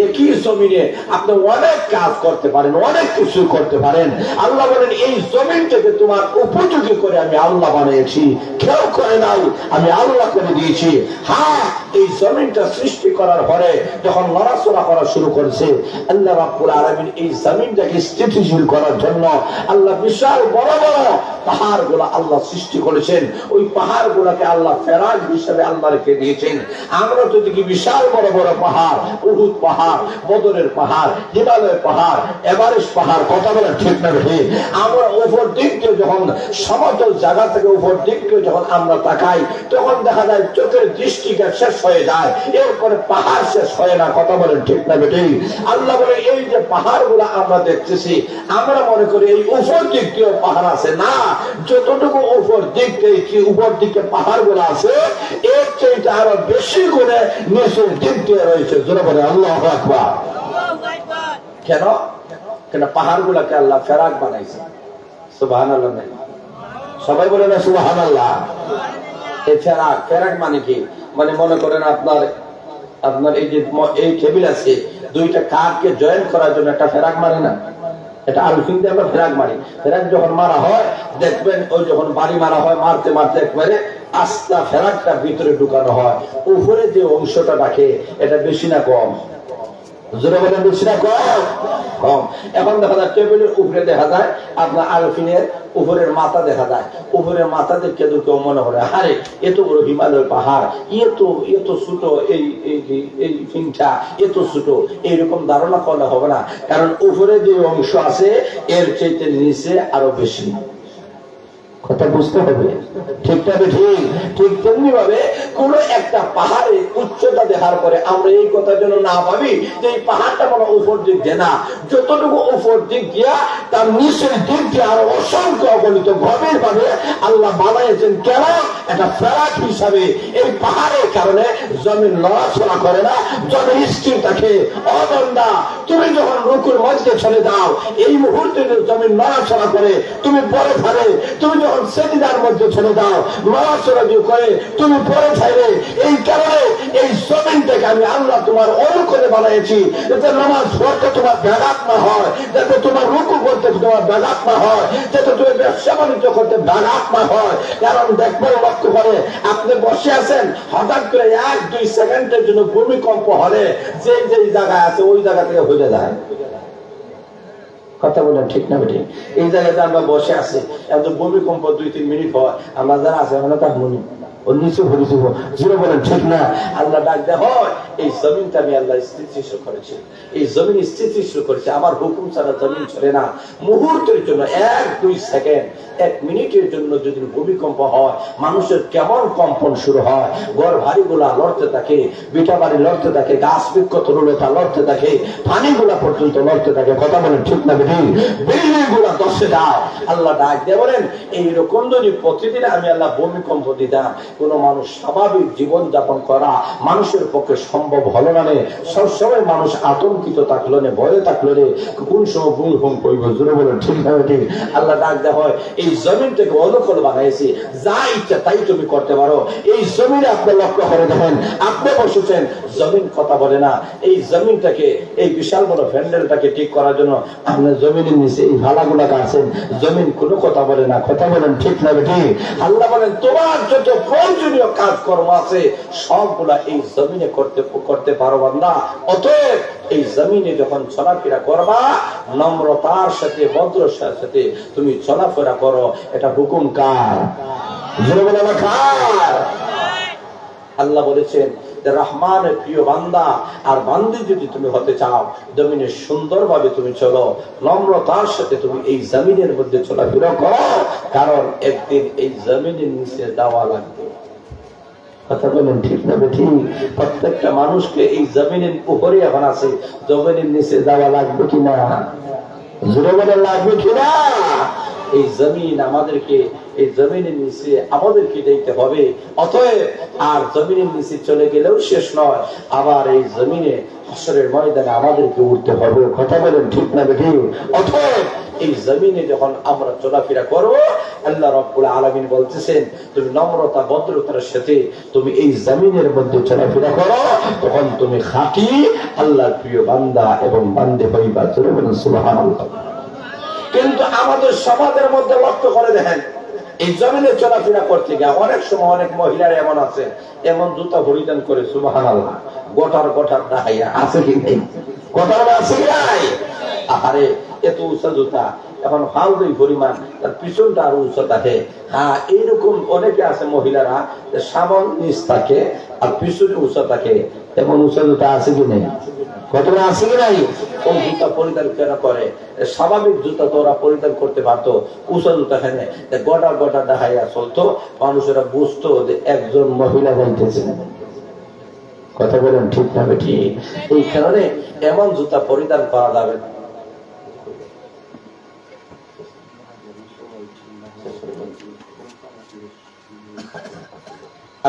একই জমিনে আপনি অনেক কাজ করতে পারেন, অনেক কিছু করতে পারেন। আল্লাহ বলেন এই জমিনটাকে তোমার উপযোগী করে আমি আল্লাহ বানিয়েছি, কেউ করে নাই, আমি আল্লাহ করে দিয়েছি। হ্যাঁ, এই জমিনটা সৃষ্টি করার পরে যখন নড়াচড়া করা শুরু করেছে, আল্লাহ রাব্বুল আলামিন এই জমিনটাকে স্থিতিশীল করার জন্য আল্লাহ বিশাল বড় বড় পাহাড় গুলা আল্লাহ সৃষ্টি করেছেন। ওই পাহাড় গুলাকে আল্লাহ ফেরাজ হিসাবে আল্লাহ রেখে দিয়েছেন। আমরা তো দেখি বিশাল বড় বড় পাহাড়, উহুদ পাহাড়, বদরের পাহাড়, হিমালয়ের পাহাড়, এভারেস্ট পাহাড়। কথা বলেন ঠিক না বেঠিক? আমরা উপর দিক দিয়ে যখন সমতল জায়গা থেকে উপর দিক দিয়ে যখন আমরা তাকাই, তখন দেখা যায় চোখের দৃষ্টিকে শেষ হয়ে যায়, এরপরে পাহাড় শেষ হয় না। কথা বলেন ঠিক না বেঠিক? আল্লাহ বলে এই যে পাহাড় গুলা আমরা দেখতেছি, আমরা মনে করি এই উপর দিক দিয়ে পাহাড় আছে না। যতটুকু উপর দিক দিয়ে উপর দিকে পাহাড় গুলো আছে, এর চাইতে আরো বেশি করে নিচের দিক দিয়ে রয়েছে। জোরে বলে আল্লাহু আকবার। কেন? কেন পাহাড় গুলাকে আল্লাহ ফেরাক বানাইছে। সুবহানাল্লাহ। সবাই বলে না সুবহানাল্লাহ। এই ফেরাক, ফেরাক মানে কি? মানে মনে করেন আপনার এই যে এই টেবিল আছে, দুইটা কাঠকে জয়েন করার জন্য একটা ফেরাক মারে না? এটা আলফিং দিয়ে আমরা ফেরাক মারি। ফেরাক যখন মারা হয় দেখবেন, ওই যখন বাড়ি মারা হয় মারতে মারতে একবারে আস্তা ফেরাকটা ভিতরে ঢুকানো হয়। উপরে যে অংশটা রাখে এটা বেশি না কম? জোরে বলেন বেশি না কম? কম। এখন দেখা যায় টেবিলের উপরে দেখা যায় আপনার আলফিনের উপরের মাথা দেখা যায়। উপরের মাথা দেখে তো কেউ মনে করে আরে এত বড় হিমালয়ের পাহাড়, এত ছোট এই ফিংটা এত ছোট, এইরকম ধারণা করলে হবে না। কারণ উপরে যে অংশ আছে এর চাইতে নিচে আরো বেশি। কথা বুঝতে হবে, ঠিক না ঠিক? ঠিক তেমনি ভাবে কোন একটা পাহাড়ের উচ্চতা দেখার পরে আমরা এই কথা যেন না ভাবি যে এই পাহাড়টা কোনো উপর দিক দিয়ে না, যতটুকু উপর দিক দিয়া তার নিচের দিক দিয়ে আরো অসংখ্য অগণিত গভীর ভাবে আল্লাহ বানাইছেন। কেন? এটা ফেরাক হিসাবে। এই পাহাড়ের কারণে জমিন নড়াচড়া করে না, জমিন স্থির থাকে। অবন্দা, তুমি যখন রুকুর মধ্যে চলে যাও, এই মুহূর্তে জমিন নড়াচড়া করে, তুমি পরে ফেলে। তুমি যখন সেদিনার মধ্যে চলে যাও, নড়াচড়া করে তুমি পরে ফেলে। এই কারণে এই জমিনটাকে আমি আল্লাহ তোমার অনুকূলে বানাইছি, যাতে নামাজ পড়তে তোমার ব্যাঘাত না হয়, যাতে তোমার রুকু করতে তোমার ব্যাঘাত না হয়, যাতে তুমি ব্যবসা বাণিজ্য করতে ব্যাঘাত না হয়। কারণ দেখবে লক্ষ্য করে আপনি বসে আছেন, হঠাৎ করে 1-2 সেকেন্ডের জন্য ভূমিকম্প হলে যে যে জায়গায় আছে ওই জায়গা থেকে হয়ে যায়। কথা বলেন ঠিক না বেঠিক? এই জায়গাতে আমরা বসে আছি, এত ভূমিকম্প 2-3 মিনিট হয়, আমরা যারা আছে আমরা তার মনে নিচে ভরে দিব, জোরে বলেন ঠিক না? আল্লাহ ডাক দেয়, হয় এই জমিনটা আমি আল্লাহ স্থিতিশীল করেছি, এই জমিন স্থিতিশীল করেছে, আমার হুকুম ছাড়া জমিন চলে না। মুহূর্তের জন্য 1-2 সেকেন্ড, 1 মিনিটের জন্য যদি ভূমিকম্প হয়, মানুষের কেমন কম্পন শুরু হয়, ঘর ভারীগুলা লড়তে থাকে, বিটা বাড়ি লড়তে থাকে, গাছ বৃক্ষ তরুলতা লড়তে থাকে, পানিগুলা পর্যন্ত লড়তে থাকে। কথা বলেন ঠিক না বেঠিক? বিল্ডিং গুলা দশে যায়। আল্লাহ ডাক দিয়ে বলেন, এইরকম যদি প্রতিদিন আমি আল্লাহ ভূমিকম্প দিতাম, কোন মানুষ স্বাভাবিক জীবন যাপন করা মানুষের পক্ষে সম্ভব হলো না। সবসময় মানুষ আতঙ্কিত থাকলো, ভয়ে থাকলো, কোন সময় ভুল হুম করব, জোরে বলেন ঠিক না বেঠিক? আল্লাহ ডাক দেওয়া হয়, এই জমিনটাকে অনুকূল বানাইছি, যা ইচ্ছা তাই তুমি করতে পারো। এই জমিনে আপনি লক্ষ্য করে দেখেন, আপনি বসেছেন, জমিন কথা বলে না। এই জমিনটাকে, এই বিশাল বড় প্যান্ডেলটাকে ঠিক করার জন্য আপনি জমিনের নিচে এই ভালাগুলা গাছেন, জমিন কোনো কথা বলে না। কথা বলেন ঠিক না বেঠিক? আল্লাহ বলেন, তোমার যত প্রয়োজনীয় কাজকর্ম আছে সবগুলা এই জমিনে করতে পারো বান্দা। অতএব এই জমিনে যখন চলাফেরা করবা, নম্রতার সাথে, ভদ্রতার সাথে তুমি চলাফেরা করো। এটা হুকুম কার? কার? আল্লাহ বলেছেন যে রহমানের প্রিয় বান্দা আর বান্দি যদি তুমি হতে চাও, জমিনে সুন্দরভাবে তুমি চলো, নম্রতার সাথে তুমি এই জমিনের মধ্যে চলাফেরা করো, কারণ একদিন এই জমিনের নিচে যাওয়া লাগবে। কথা বলেন ঠিক না বেঠিক? প্রত্যেকটা মানুষকে এই জমিনের উপরে এখন আছে, জমিনের নিচে যাওয়া লাগবে কিনা? জোরে বলে লাগবে কিনা? এই জমিন আমাদেরকে, এই জমিনের নিচে আমাদেরকে যেতে হবে। অতএব আর জমিনের নিচে চলে গেলেও শেষ নয়, আবার এই জমিনে হাসরের ময়দানে আমাদেরকে উঠতে হবে। কথা বলেন ঠিক না বেঠিক? অতএব এই জমিনে যখন আমরা চলাফেরা করব, আল্লাহ রাব্বুল আলামিন বলতেছেন, তুমি নম্রতা ভদ্রতার সাথে তুমি এই জমিনের মধ্যে চলাফেরা করো, তখন তুমি খাঁটি আল্লাহর প্রিয় বান্দা এবং বান্দে হইবা। সুবহানাল্লাহ। কিন্তু আমাদের সমাজের মধ্যে লক্ষ্য করে দেখেন, এই জমিনে চলাফেরা করতে গিয়ে অনেক সময় অনেক মহিলারা এমন আছে, এমন জুতা পরিধান করে, সুবহানাল্লাহ, গোটার গোটার দাহাইয়া আছে কি নেই? গোটার আছে কি নাই? আরে এত উঁচা জুতা, এখন ফাউলের পরিমাণ, তার পিছনটা আরো উঁচা থাকে। হ্যাঁ, এইরকম অনেকে আছে মহিলারা, সামন নিচ থাকে আর পিছনে উঁচা থাকে। এমন উঁচা জুতা আছে কি নেই? কতটা আছে কি নাই? ওই জুতা পরিধান কেন করে? স্বাভাবিক জুতা তো ওরা পরিধান করতে পারতো, উঁচা জুতা খেলে গোটা গোটা দেখাইয়া চলতো, মানুষেরা বুঝতো যে একজন মহিলা যাইতেছে। কথা বলেন ঠিক না বেঠিক? এই কারণে এমন জুতা পরিধান করা যাবে না।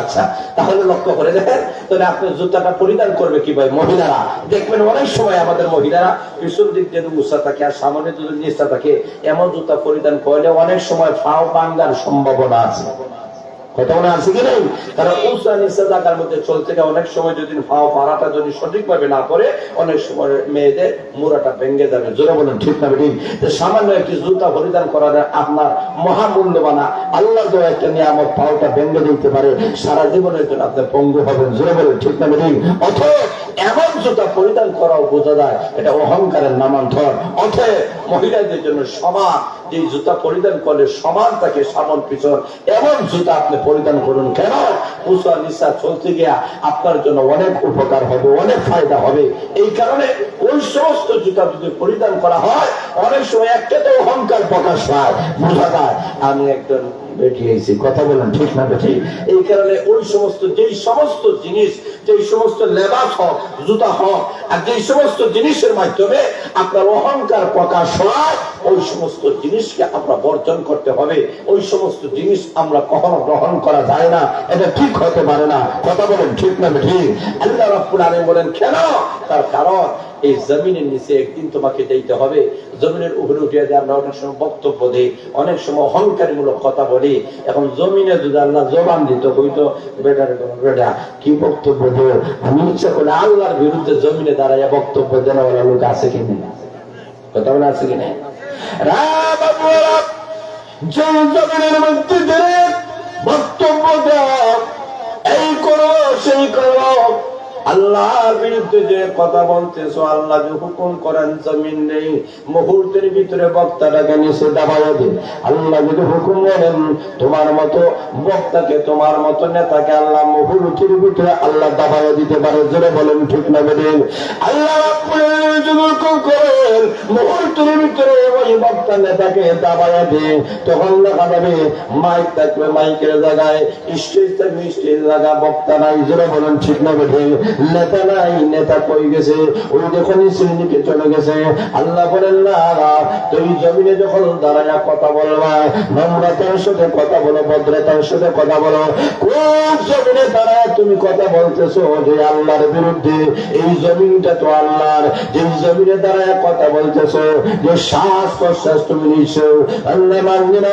আচ্ছা, তাহলে লক্ষ্য করে দেখেন, তাহলে আপনি জুতাটা পরিধান করবে কি ভাই? মহিলারা দেখবেন অনেক সময় আমাদের মহিলারা পিছন দিক যদি উঁচা থাকে আর সামনে যদি নিচা থাকে, এমন জুতা পরিধান করলে অনেক সময় ফাও ভাঙার সম্ভাবনা আছে। কথা মনে আছে কি নাই? কারণ উঁচা নিচা জায়গার মধ্যে চলতে গিয়ে অনেক সময় যদি ফাও পাড়াটা যদি সঠিকভাবে না পড়ে, অনেক সময় মেয়েদের মুড়াটা ভেঙে যাবে। জোরে বলেন ঠিক না বেঠিক? সামান্য একটি জুতা পরিধান করা আপনার মহামূল্যবান আল্লাহ দেওয়া একটা নিয়ামত, পাওটা ভেঙে দিতে পারে, সারা জীবনের জন্য আপনি পঙ্গু হবেন। জোরে বলেন ঠিক না বেঠিক? অথবা এমন জুতা পরিধান করাও বোঝা যায় এটা অহংকারের নামান্তর। অতএব মহিলাদের জন্য সমান, যে জুতা পরিধান করলে সমান থাকে সামন পিছন, এমন জুতা আপনি পরিধান করুন। কেন? উঁচা নিচা চলতে গিয়া আপনার জন্য অনেক উপকার হবে, অনেক ফায়দা হবে। এই কারণে ওই সমস্ত জুতা যদি পরিধান করা হয়, অনেক সময় একটা তো অহংকার প্রকাশ পায়, বোঝা যায় আমি একজন বেঠিয়েছি। কথা বলেন ঠিক না বেঠিক? এই কারণে ওই সমস্ত, যেই সমস্ত জিনিস, যেই সমস্ত লেবাস হোক, জুতা হোক, আর যেই সমস্ত জিনিসের মাধ্যমে আপনার অহংকার প্রকাশ হয়, ওই সমস্ত জিনিসকে আমরা বর্জন করতে হবে। ওই সমস্ত জিনিস আমরা কখনো গ্রহণ করা যায় না, এটা ঠিক হতে পারে না। কথা বলেন ঠিক না বেঠিক? আল্লাহ রাব্বুল আলামিন বলেন কেন? তার কারণ এই জমিনের নিচে একদিন তোমাকে যাইতে হবে। জমিনের উপরে উঠে যে আমরা অনেক সময় বক্তব্য দিই, অনেক সময় অহংকারীমূলক কথা বলি। এখন জমিনে যদি আল্লাহ জবান দিত, হইতো বেটা কি বক্তব্য দেব, আমি ইচ্ছা করে আল্লাহর বিরুদ্ধে জমিনে দাঁড়াইয়া বক্তব্য দেওয়া লোক আছে কিনা? কথা বলে আছে কিনা? জমিনের মধ্যে বক্তব্য আল্লাহর বিরুদ্ধে যে কথা বলতেছো, আল্লাহ যে হুকুম করেন জমিন নেই, মুহূর্তের ভিতরে বক্তাটাকে নিচে দাবাইয়া দিন। আল্লাহ যদি হুকুম করেন তোমার মতো বক্তাকে, তোমার মতো নেতাকে আল্লাহ মুহূর্তের ভিতরে আল্লাহ দাবাইয়া দিতে পারে। জোরে বলেন ঠিক না বেদিন? আল্লাহ যদি হুকুম করেন মুহূর্তের ভিতরে ওই বক্তা নেতাকে দাবাইয়া দিন, তখন দেখা যাবে মাইক থাকবে মাইকের জায়গায়, স্টেজ থাকবে স্টেজ জায়গা, বক্তা নাই। জোরে বলেন ঠিক না বেদিন? নেতা নাই, নেতা কই গেছে? ওই যখন শ্রেণীকে চলে গেছে। আল্লাহ বলেন না, তুমি জমিনে যখন দাঁড়ায় কথা বলবা, নম্রতার সাথে কথা বলো, ভদ্রতার সাথে কথা বলো। কোন জমিনে দাঁড়ায় তুমি কথা বলতেছো যে আল্লাহর বিরুদ্ধে? এই জমিনটা তো আল্লাহর। যে জমিনে দাঁড়ায় কথা বলতেছো, যে শ্বাস প্রশ্বাস তুমি নিচ্ছো, আল্লাহ মানবে না।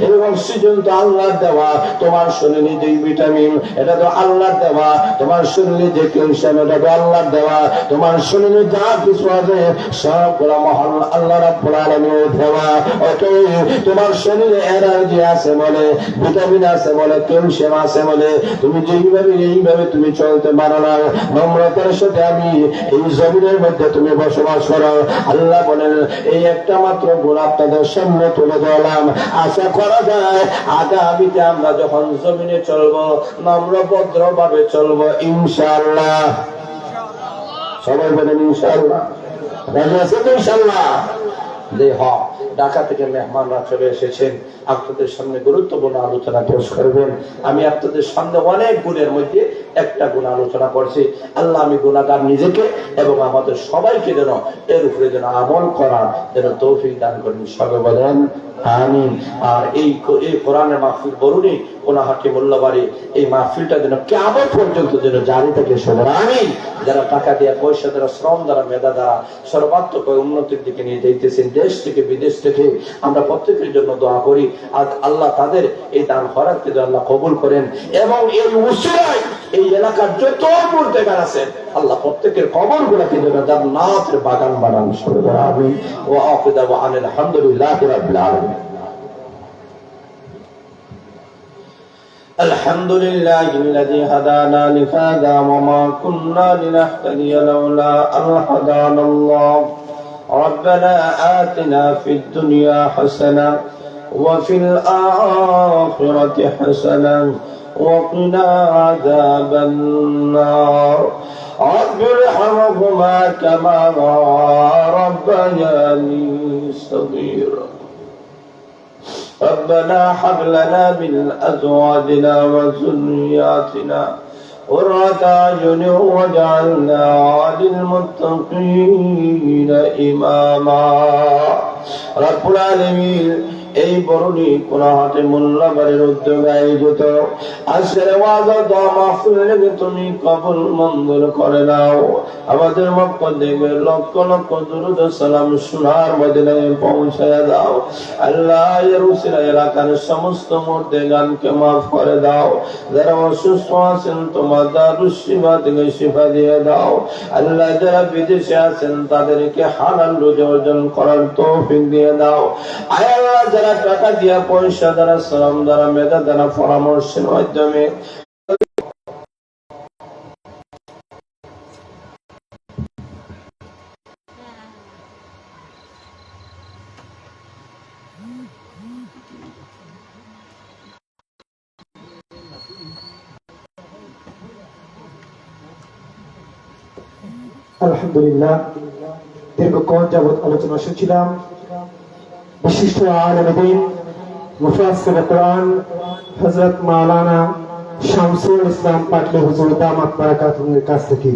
এই অক্সিজেন তো আল্লাহর দেওয়া। তোমার শরীরে যে ভিটামিন, এটা তো আল্লাহর দেওয়া। তোমার শরীরে যে ক্যালসিয়াম, এটা তো আল্লাহর দেওয়া। তোমার শরীরে যা কিছু আছে সবগুলো মহান আল্লাহ রাব্বুল আলামিনের দেওয়া। অতএব তোমার শরীরে এনার্জি আছে বলে, ভিটামিন আছে বলে, ক্যালসিয়াম আছে বলে তুমি যেইভাবে এইভাবে তুমি চলতে পারো না। নম্রতার সাথে আমি এই জমিনের মধ্যে তুমি বসবাস করো। আল্লাহ বলেন এই একটা মাত্র গুণ আপনাদের সামনে তুলে দিলাম। আশা করা যায় আগামীতে আমরা যখন জমিনে চলবো, নম্র ভদ্র ভাবে চলবো ইনশাআল্লাহ। সবাই বলেন ইনশাআল্লাহ। রাজি আছেন ইনশাআল্লাহ? যে হক ঢাকা থেকে মেহমানরা চলে এসেছেন, আপনাদের সামনে গুরুত্বপূর্ণ আলোচনা পেশ করবেন। আমি আপনাদের সামনে অনেক গুণের মধ্যে একটা গুণ আলোচনা করছি। আল্লাহ আমি গুণাগার নিজেকে এবং আমাদের সবাইকে যেন এর উপরে যেন আমল করার যেন তৌফিক দান করেন। সবাই বলেন আমিন। আর এই কোরআনের মাহফিল বরুণী কোনাহাটি মোল্লাবাড়ি, এই মাহফিলটা যেন কিয়ামত পর্যন্ত যেন জারি থাকে। সবার আমিন। যারা টাকা দিয়ে, পয়সা দ্বারা, শ্রম দ্বারা, মেধা দ্বারা সর্বাত্মক উন্নতির দিকে নিয়ে যাইতেছেন, দেশ থেকে বিদেশ থেকে, আমরা প্রত্যেকের জন্য দোয়া করি। আর আল্লাহ তাদের এই দান খয়রাতকে যেন আল্লাহ কবুল করেন এবং এই উসিলায় এই এলাকার যত মুর্তেগার আছেন আল্লাহ প্রত্যেকের কবর গুলাকে যেন জান্নাতের বাগান বানান। সবার আমিন। ওয়া আখিরু দাওয়ানা আলহামদুলিল্লাহি রাব্বিল আলামিন। الحمد لله الذي هدانا لهذا وما كنا لنهتدي لولا أن هدانا الله. ربنا آتنا في الدنيا حسنة وفي الآخرة حسنة وقنا عذاب النار. رب ارحمهما كما ربياني صغيرا. ربنا هب لنا من أزواجنا وذرياتنا قرة أعين واجعلنا للمتقين إماما. رب العالمين এই বরুণী কোনাহাটি মোল্লাবাড়ির উদ্যোগে আয়োজিত আজকের ওয়াজ ও দোয়া মাহফিলকে তুমি কবুল মঞ্জুর করে নাও। আমাদের পক্ষ থেকে লক্ষ লক্ষ দুরূদ ও সালাম সোনার মদিনায় পৌঁছায় দাও। আল্লাহ এর উসিলায় এলাকার সমস্ত মুর্দেগানকে মাফ করে দাও। যারা অসুস্থ আছেন তোমার দারুস শিফা থেকে শিফা দিয়ে দাও। আল্লাহ যারা বিদেশে আছেন তাদেরকে হালাল রুজি অর্জন করার তৌফিক দিয়ে দাও। আয় আল্লাহ যারা টাকা দিয়া, পয়সা দ্বারা, শ্রম দ্বারা, মেধা দ্বারা, পরামর্শের মাধ্যমে আলহামদুলিল্লাহ, দীর্ঘক্ষণ যাবৎ আলোচনা শুনছিলাম। বিশিষ্ট আলেম দ্বীন মুফাসসির কোরআন হযরত মাওলানা শামসুল ইসলাম পাটলি হুজুর দামাত বারাকাতুহুর কাছ থেকে।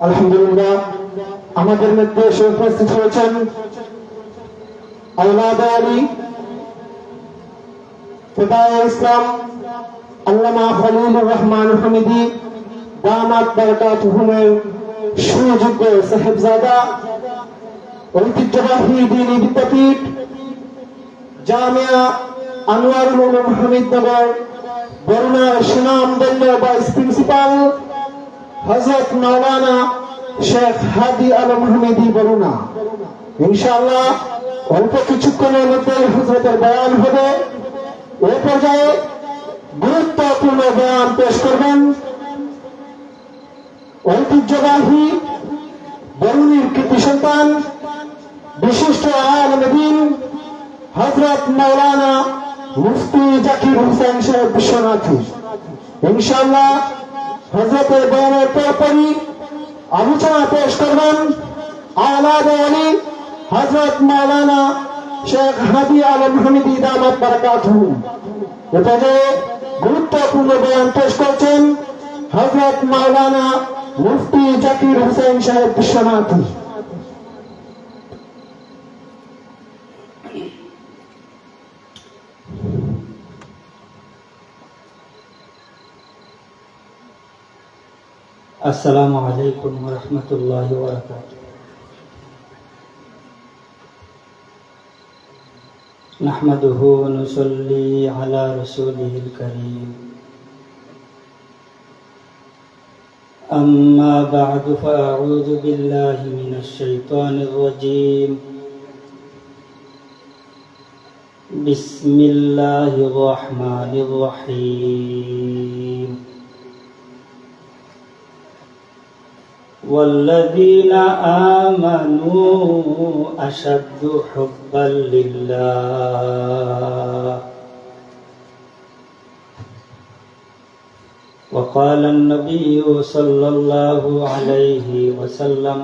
আলহামদুলিল্লাহ, আমাদের মধ্যে উপস্থিত হয়েছেন আওলাদ আলী ফিদায়ে ইসলাম আল্লামা খলিলুর রহমান হামিদি দামাত বারাকাতুহুর সুযোগ্য সাহেবজাদা, ঐতিহ্যবাহী দ্বীনি বিদ্যাপীঠ জামিয়া আনোয়ারুল উলুম হামিদনগর বরুণার সুনামধন্য ভাইস প্রিন্সিপাল হযরত মাওলানা শেখ হাদি আলম হামিদি বরুণা। ইনশাআল্লাহ অল্প কিছুক্ষণের মধ্যে হযরতের বয়ান হবে। এই পর্যায়ে গুরুত্বপূর্ণ বয়ান পেশ করবেন ঐতিহ্যবাহী বরুণীর কৃতি সন্তান বিশিষ্ট আলেম দ্বীন হযরত মাওলানা মুফতি জাকির হোসেন সাহেব বিশ্বনাথী। ইনশাআল্লাহ হযরতের বয়ানের পরপরই আলোচনা পেশ করবেন আওলাদ ওয়ালি হযরত মাওলানা শেখ হাদি আলম হামিদি দামাত বারাকাতুহু। এখানে গুরুত্বপূর্ণ বয়ান পেশ করছেন হযরত মাওলানা মুফতি জাকির হোসেন সাহেব বিশ্বনাথী। अस्सलामु अलैकुम व रहमतुल्लाहि व बरकातुहू। नहमदुहु व नुसल्ली अला रसूलिहिल करीम। अम्मा बअदु फअऊज़ु बिल्लाहि मिनश शैतानिर रजीम। बिस्मिल्लाहिर रहमानिर रहीम। वल्लज़ीन आमनू अशद्दु हुब्बन लिल्लाह। वक़ाल अन्नबिय्यु सल्लल्लाहु अलैहि वसल्लम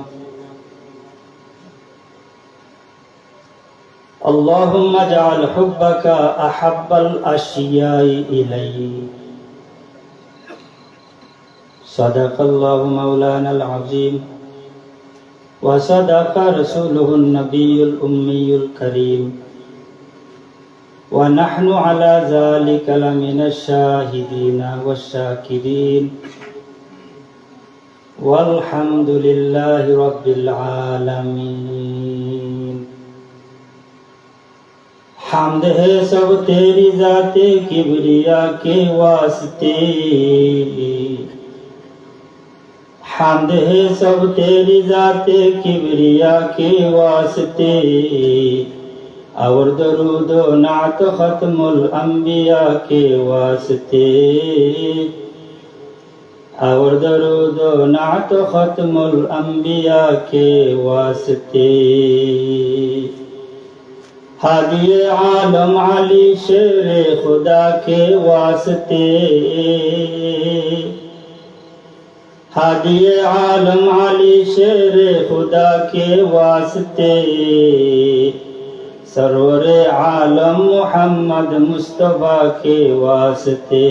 अल्लाहुम्मा जअल हुब्बका अहब्बल अश्याइ इलैहि। सदक़ल्लाहु मौलानल अज़ीम व सदक़ रसूलुहुन नबियुल उम्मियुल करीम व नहनु अला ज़ालिका लमिनश शाहिदीन वश्शाकिरीन वल्हम्दुलिल्लाहि रब्बिल आलमीन। हम्द है सब तेरी ज़ाते किबरिया के वास्ते। हम्द है सब तेरी ज़ाते किबरिया के वास्ते। और दरूद व नात खत्मुल अंबिया के वास्ते। और दरूद व नात खत्मुल अंबिया के वास्ते। हादिए आलम अली शेरे खुदा के वास्ते। हादिए आलम अली शेरे खुदा के वास्ते। सरवरे आलम मोहम्मद मुस्तफा के वास्ते।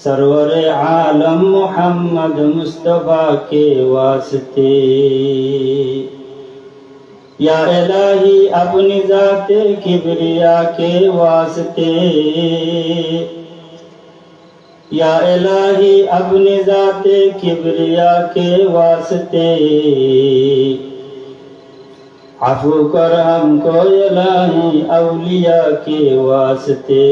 सरवरे आलम मोहम्मद मुस्तफा के वास्ते। या इलाही अपनी ज़ाते किबरिया के वास्ते। या इलाही अपनी ज़ाते किबरिया के वास्ते। अफ़ू कर हमको इलाही औलिया के वास्ते।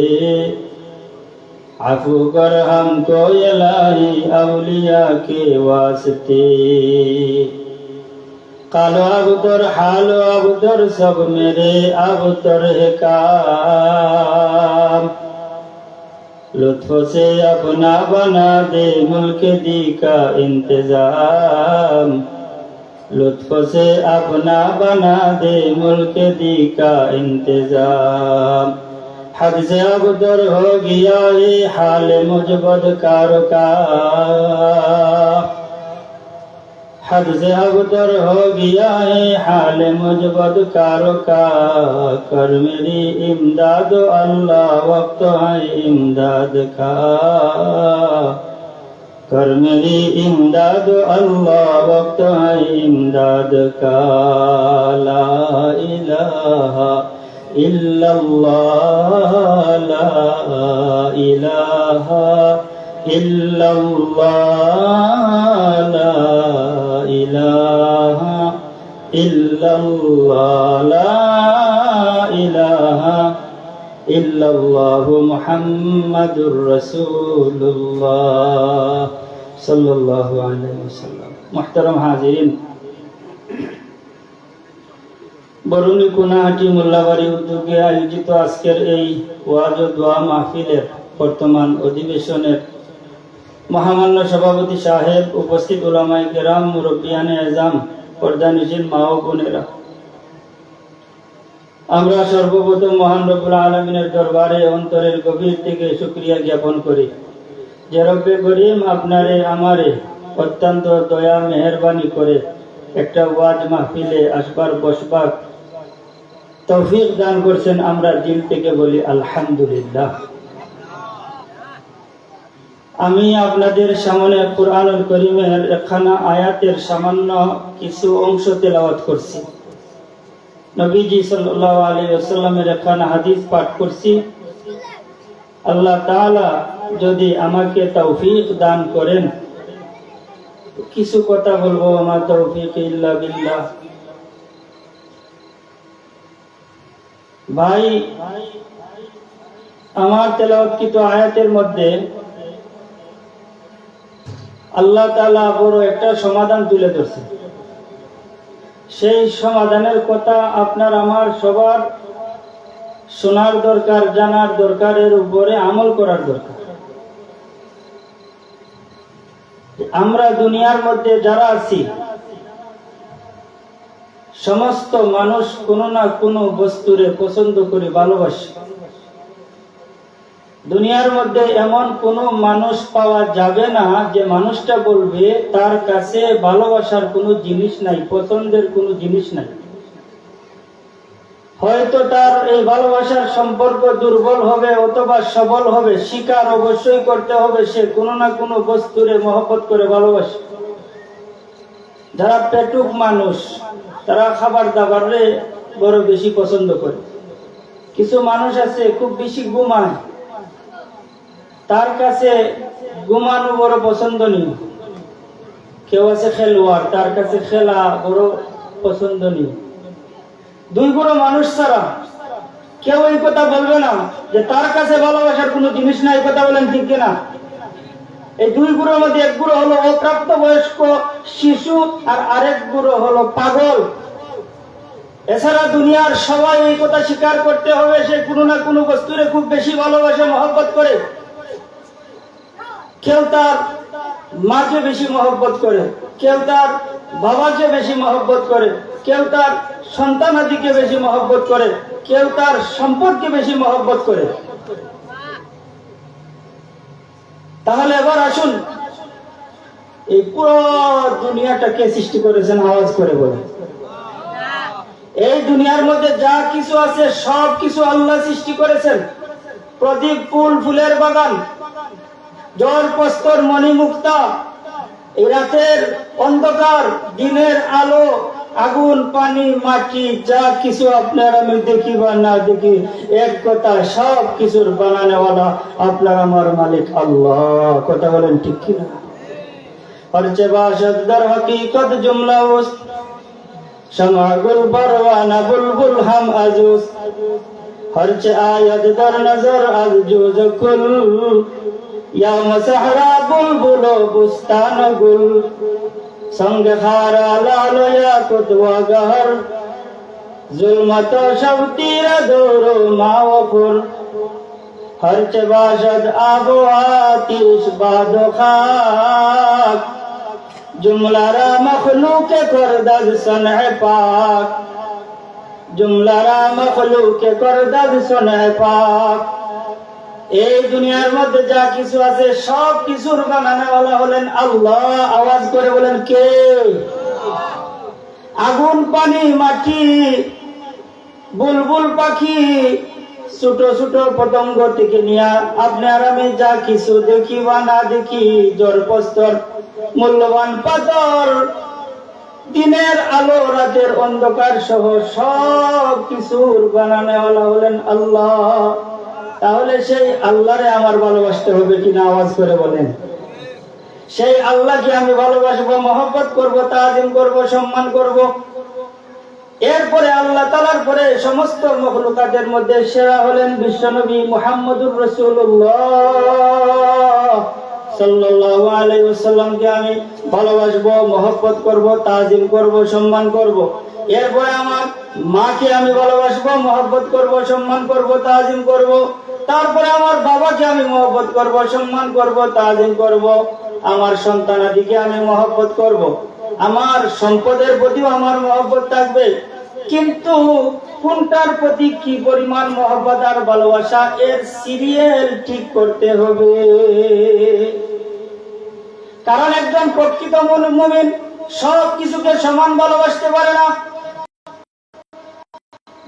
अफ़ू कर हमको इलाही औलिया के वास्ते। कालो अबतर हालो अबतर सब मेरे अबतर है काम। लुत्फ से अपना बना दे मुल्क दी का इंतजाम। लुत्फ से अपना बना दे मुल्क दी का इंतजाम। हद से अबतर हो गया ये हाल मुझ बदकार का। हद से अबतर हो गया है हाल मुझ बदकारों का। कर मेरी इमदाद अल्लाह वक्त है इमदाद का। कर मेरी इमदाद अल्लाह वक्त है इमदाद का। ला इलाहा इल्लल्लाह ला इलाहा इल्लल्लाह ला इलाहा इल्लल्लाह ला इलाहा इल्लल्लाह मुहम्मदुर रसूलुल्लाह सल्लल्लाहु अलैहि वसल्लम। मुहतरम हाजिरीन, বরুণী কোনাহাটি মোল্লাবাড়ি উদ্যোগে আয়োজিত আজকের এই ওয়াজ ও দোয়া মাহফিলের বর্তমান অধিবেশনের মহামান্য সভাপতি সাহেব, উপস্থিত উলামায়ে কেরাম, মুরব্বিয়ানে আজম, পর্দানিশীন মা ও বোনেরা, আমরা সর্বপ্রথম মহান রব্বুল আলামিনের দরবারে অন্তরের গভীর থেকে শুকরিয়া জ্ঞাপন করি যে রব্বে করিম আপনারে আমারে অত্যন্ত দয়া মেহেরবানি করে একটা ওয়াজ মাহফিলে আসবার বসবার তৌফিক দান করছেন। আমরা দিল থেকে বলি আলহামদুলিল্লাহ। আমি আপনাদের সামনে কুরআনুল কারীমের একখানা আয়াতের সামান্য কিছু অংশ তেলাওয়াত করছি। নবীজি সাল্লাল্লাহু আলাইহি ওয়াসাল্লামের একখানা হাদিস পাঠ করছি। আল্লাহ তাআলা যদি আমাকে তৌফিক দান করেন কিছু কথা বলবো, আমার তৌফিক ইল্লা বিল্লাহ। ভাই, আমার তেলাওয়াতকৃত আয়াতের মধ্যে আল্লাহ তাআলা বড় একটা সমাধান তুলে ধরছে। সেই সমাধানের কথা আপনার আমার সবার শোনার দরকার, জানার দরকার, এর উপরে আমল করার দরকার। আমরা দুনিয়ার মধ্যে যারা আছি সমস্ত মানুষ কোনো না কোনো বস্তুরে পছন্দ করে ভালোবাসে। দুনিয়ার মধ্যে এমন কোনো মানুষ পাওয়া যাবে না যে মানুষটা বলবে তার কাছে ভালোবাসার কোনো জিনিস নাই, পছন্দের কোনো জিনিস নাই। হয়তো তার এই ভালোবাসার সম্পর্ক দুর্বল হবে অথবা সবল হবে, স্বীকার অবশ্যই করতে হবে সে কোনো না কোনো বস্তুরে মহব্বত করে ভালোবাসে। যারা পেটুক মানুষ তারা খাবার দাবারে বড় বেশি পছন্দ করে। কিছু মানুষ আছে খুব বেশি ঘুমায়, তার কাছে ঘুমানো বড় পছন্দনীয়। কেউ আছে খেলোয়াড়, তার কাছে খেলা বড় পছন্দনীয়। দুই গুরু মানুষ ছাড়া কেউ এই কথা বলবে না যে তার কাছে ভালোবাসার কোনো জিনিস নাই। কথা বলেন ঠিক কিনা? এই দুই গুরুর মধ্যে এক গুরু হলো অপ্রাপ্ত বয়স্ক শিশু, আর আরেক গুরু হলো পাগল। এছাড়া দুনিয়ার সবাই এই কথা স্বীকার করতে হবে সে কোনো না কোনো বস্তুরে খুব বেশি ভালোবাসে, মহব্বত করে। কেউ তার মাকে বেশি মহব্বত করে, কেউ তার বাবাকে বেশি মহব্বত করে, কেউ তার সন্তানাদিকে বেশি মহব্বত করে, কেউ তার সম্পদকে বেশি মহব্বত করে। তাহলে এবার আসুন, এই পুরো দুনিয়াটা কে সৃষ্টি করেছেন? আওয়াজ করে বলে। এই দুনিয়ার মধ্যে যা কিছু আছে সব কিছু আল্লাহ সৃষ্টি করেছেন। প্রদীপ, ফুল, ফুলের বাগান, জল, প্রস্তর, মণিমুক্তা, এই রাতের অন্ধকার, দিনের আলো, আগুন, পানি, মাটি, যা কিছু আপনার আমি দেখি বা না দেখি, এক কথা সব কিছুর বানানোওয়ালা আপনার আমার মালিক আল্লাহ। কথা বলেন ঠিক কিনা? হরচে বাসদ দর হकीकत जुमला उस शमा गुल परवाना बुलबुल हम अजूस हरचे आयत दर नजर अज जूज कुल या मसहरा बुलबुलो बुस्तान गुल संग खारा लालो या कुतवा गहर जुल्मत शब तीर दोरो मावफुर हरचे बाशद आबो आतिश बादो खाक जुमलारा मखलूक करदद सनह पाक जुमलारा मखलूक करदद सनह पाक। এই দুনিয়ার মধ্যে যা কিছু আছে সব কিছুর বানানোওয়ালা হলেন আল্লাহ। আওয়াজ করে বলেন কে? আগুন, পানি, মাটি, বুলবুল পাখি, ছোট ছোট পতঙ্গ থেকে নিয়ে আপনার আমি যা কিছু দেখি বা না দেখি, জড়প্রস্তর, মূল্যবান পাথর, দিনের আলো, রাতের অন্ধকার সহ সব কিছুর বানানোওয়ালা হলেন আল্লাহ। তাহলে সেই আল্লাহরে আমার ভালোবাসতে হবে কিনা? আওয়াজ করে বলেন। সেই আল্লাহকে আমি ভালোবাসবো, মহব্বত করব, তাজিম করব, সম্মান করব। এরপরে আল্লাহ তাআলার পরে সমস্ত মখলুকাতের মধ্যে সেরা হলেন বিশ্বনবী মুহাম্মদুর রাসূলুল্লাহ সাল্লাল্লাহু আলাইহি ওয়াসাল্লামকে আমি ভালোবাসবো, মহব্বত করব, তাজিম করব, সম্মান করব। এরপরে আমার মাকে আমি ভালোবাসবো, মহব্বত করব, সম্মান করব, তাজিম করব। তারপরে আমার বাবাকে আমি মহব্বত করব, সম্মান করব, তাজিম করব। আমার সন্তানাদিকে আমি মহব্বত করব। আমার সম্পদের প্রতিও আমার মহব্বত থাকবে। কিন্তু কোনটার প্রতি কি পরিমাণ মহব্বত আর ভালোবাসা, এর সিরিয়াল ঠিক করতে হবে। কারণ একজন প্রকৃত মুমিন সব কিছুকে সমান ভালোবাসতে পারে না।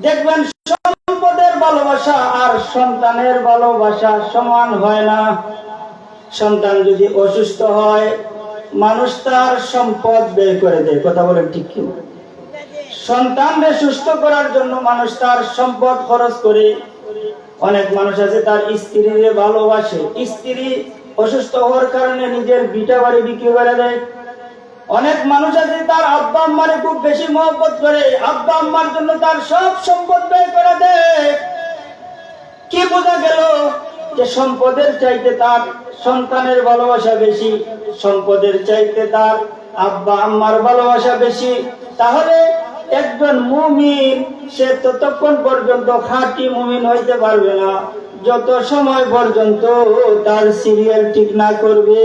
দেখবেন সম্পদের ভালোবাসা আর সন্তানের ভালোবাসা সমান হয় না। সন্তান যদি অসুস্থ হয়, মানুষ তার সম্পদ ব্যয় করে দেয়। কথা বলেন ঠিক কি? সন্তানকে সুস্থ করার জন্য মানুষ তার সম্পদ খরচ করে। অনেক মানুষ আছে তার স্ত্রীকে ভালোবাসে, স্ত্রী অসুস্থ হওয়ার কারণে নিজের ভিটা বাড়ি বিক্রি করে দেয়। অনেক মানুষ আছে তার আব্বা আম্মারে খুব বেশি মহব্বত করে, আব্বা আম্মার জন্য তার সব সম্পদ ব্যয় করে দেয়। কি বোঝা গেল? যে সম্পদের চাইতে তার সন্তানের ভালোবাসা বেশি, সম্পদের চাইতে তার আব্বা আম্মার ভালোবাসা বেশি। তাহলে একজন মুমিন সে ততক্ষণ পর্যন্ত খাঁটি মুমিন হইতে পারবে না যত সময় পর্যন্ত তার সিরিয়াল ঠিক না করবে।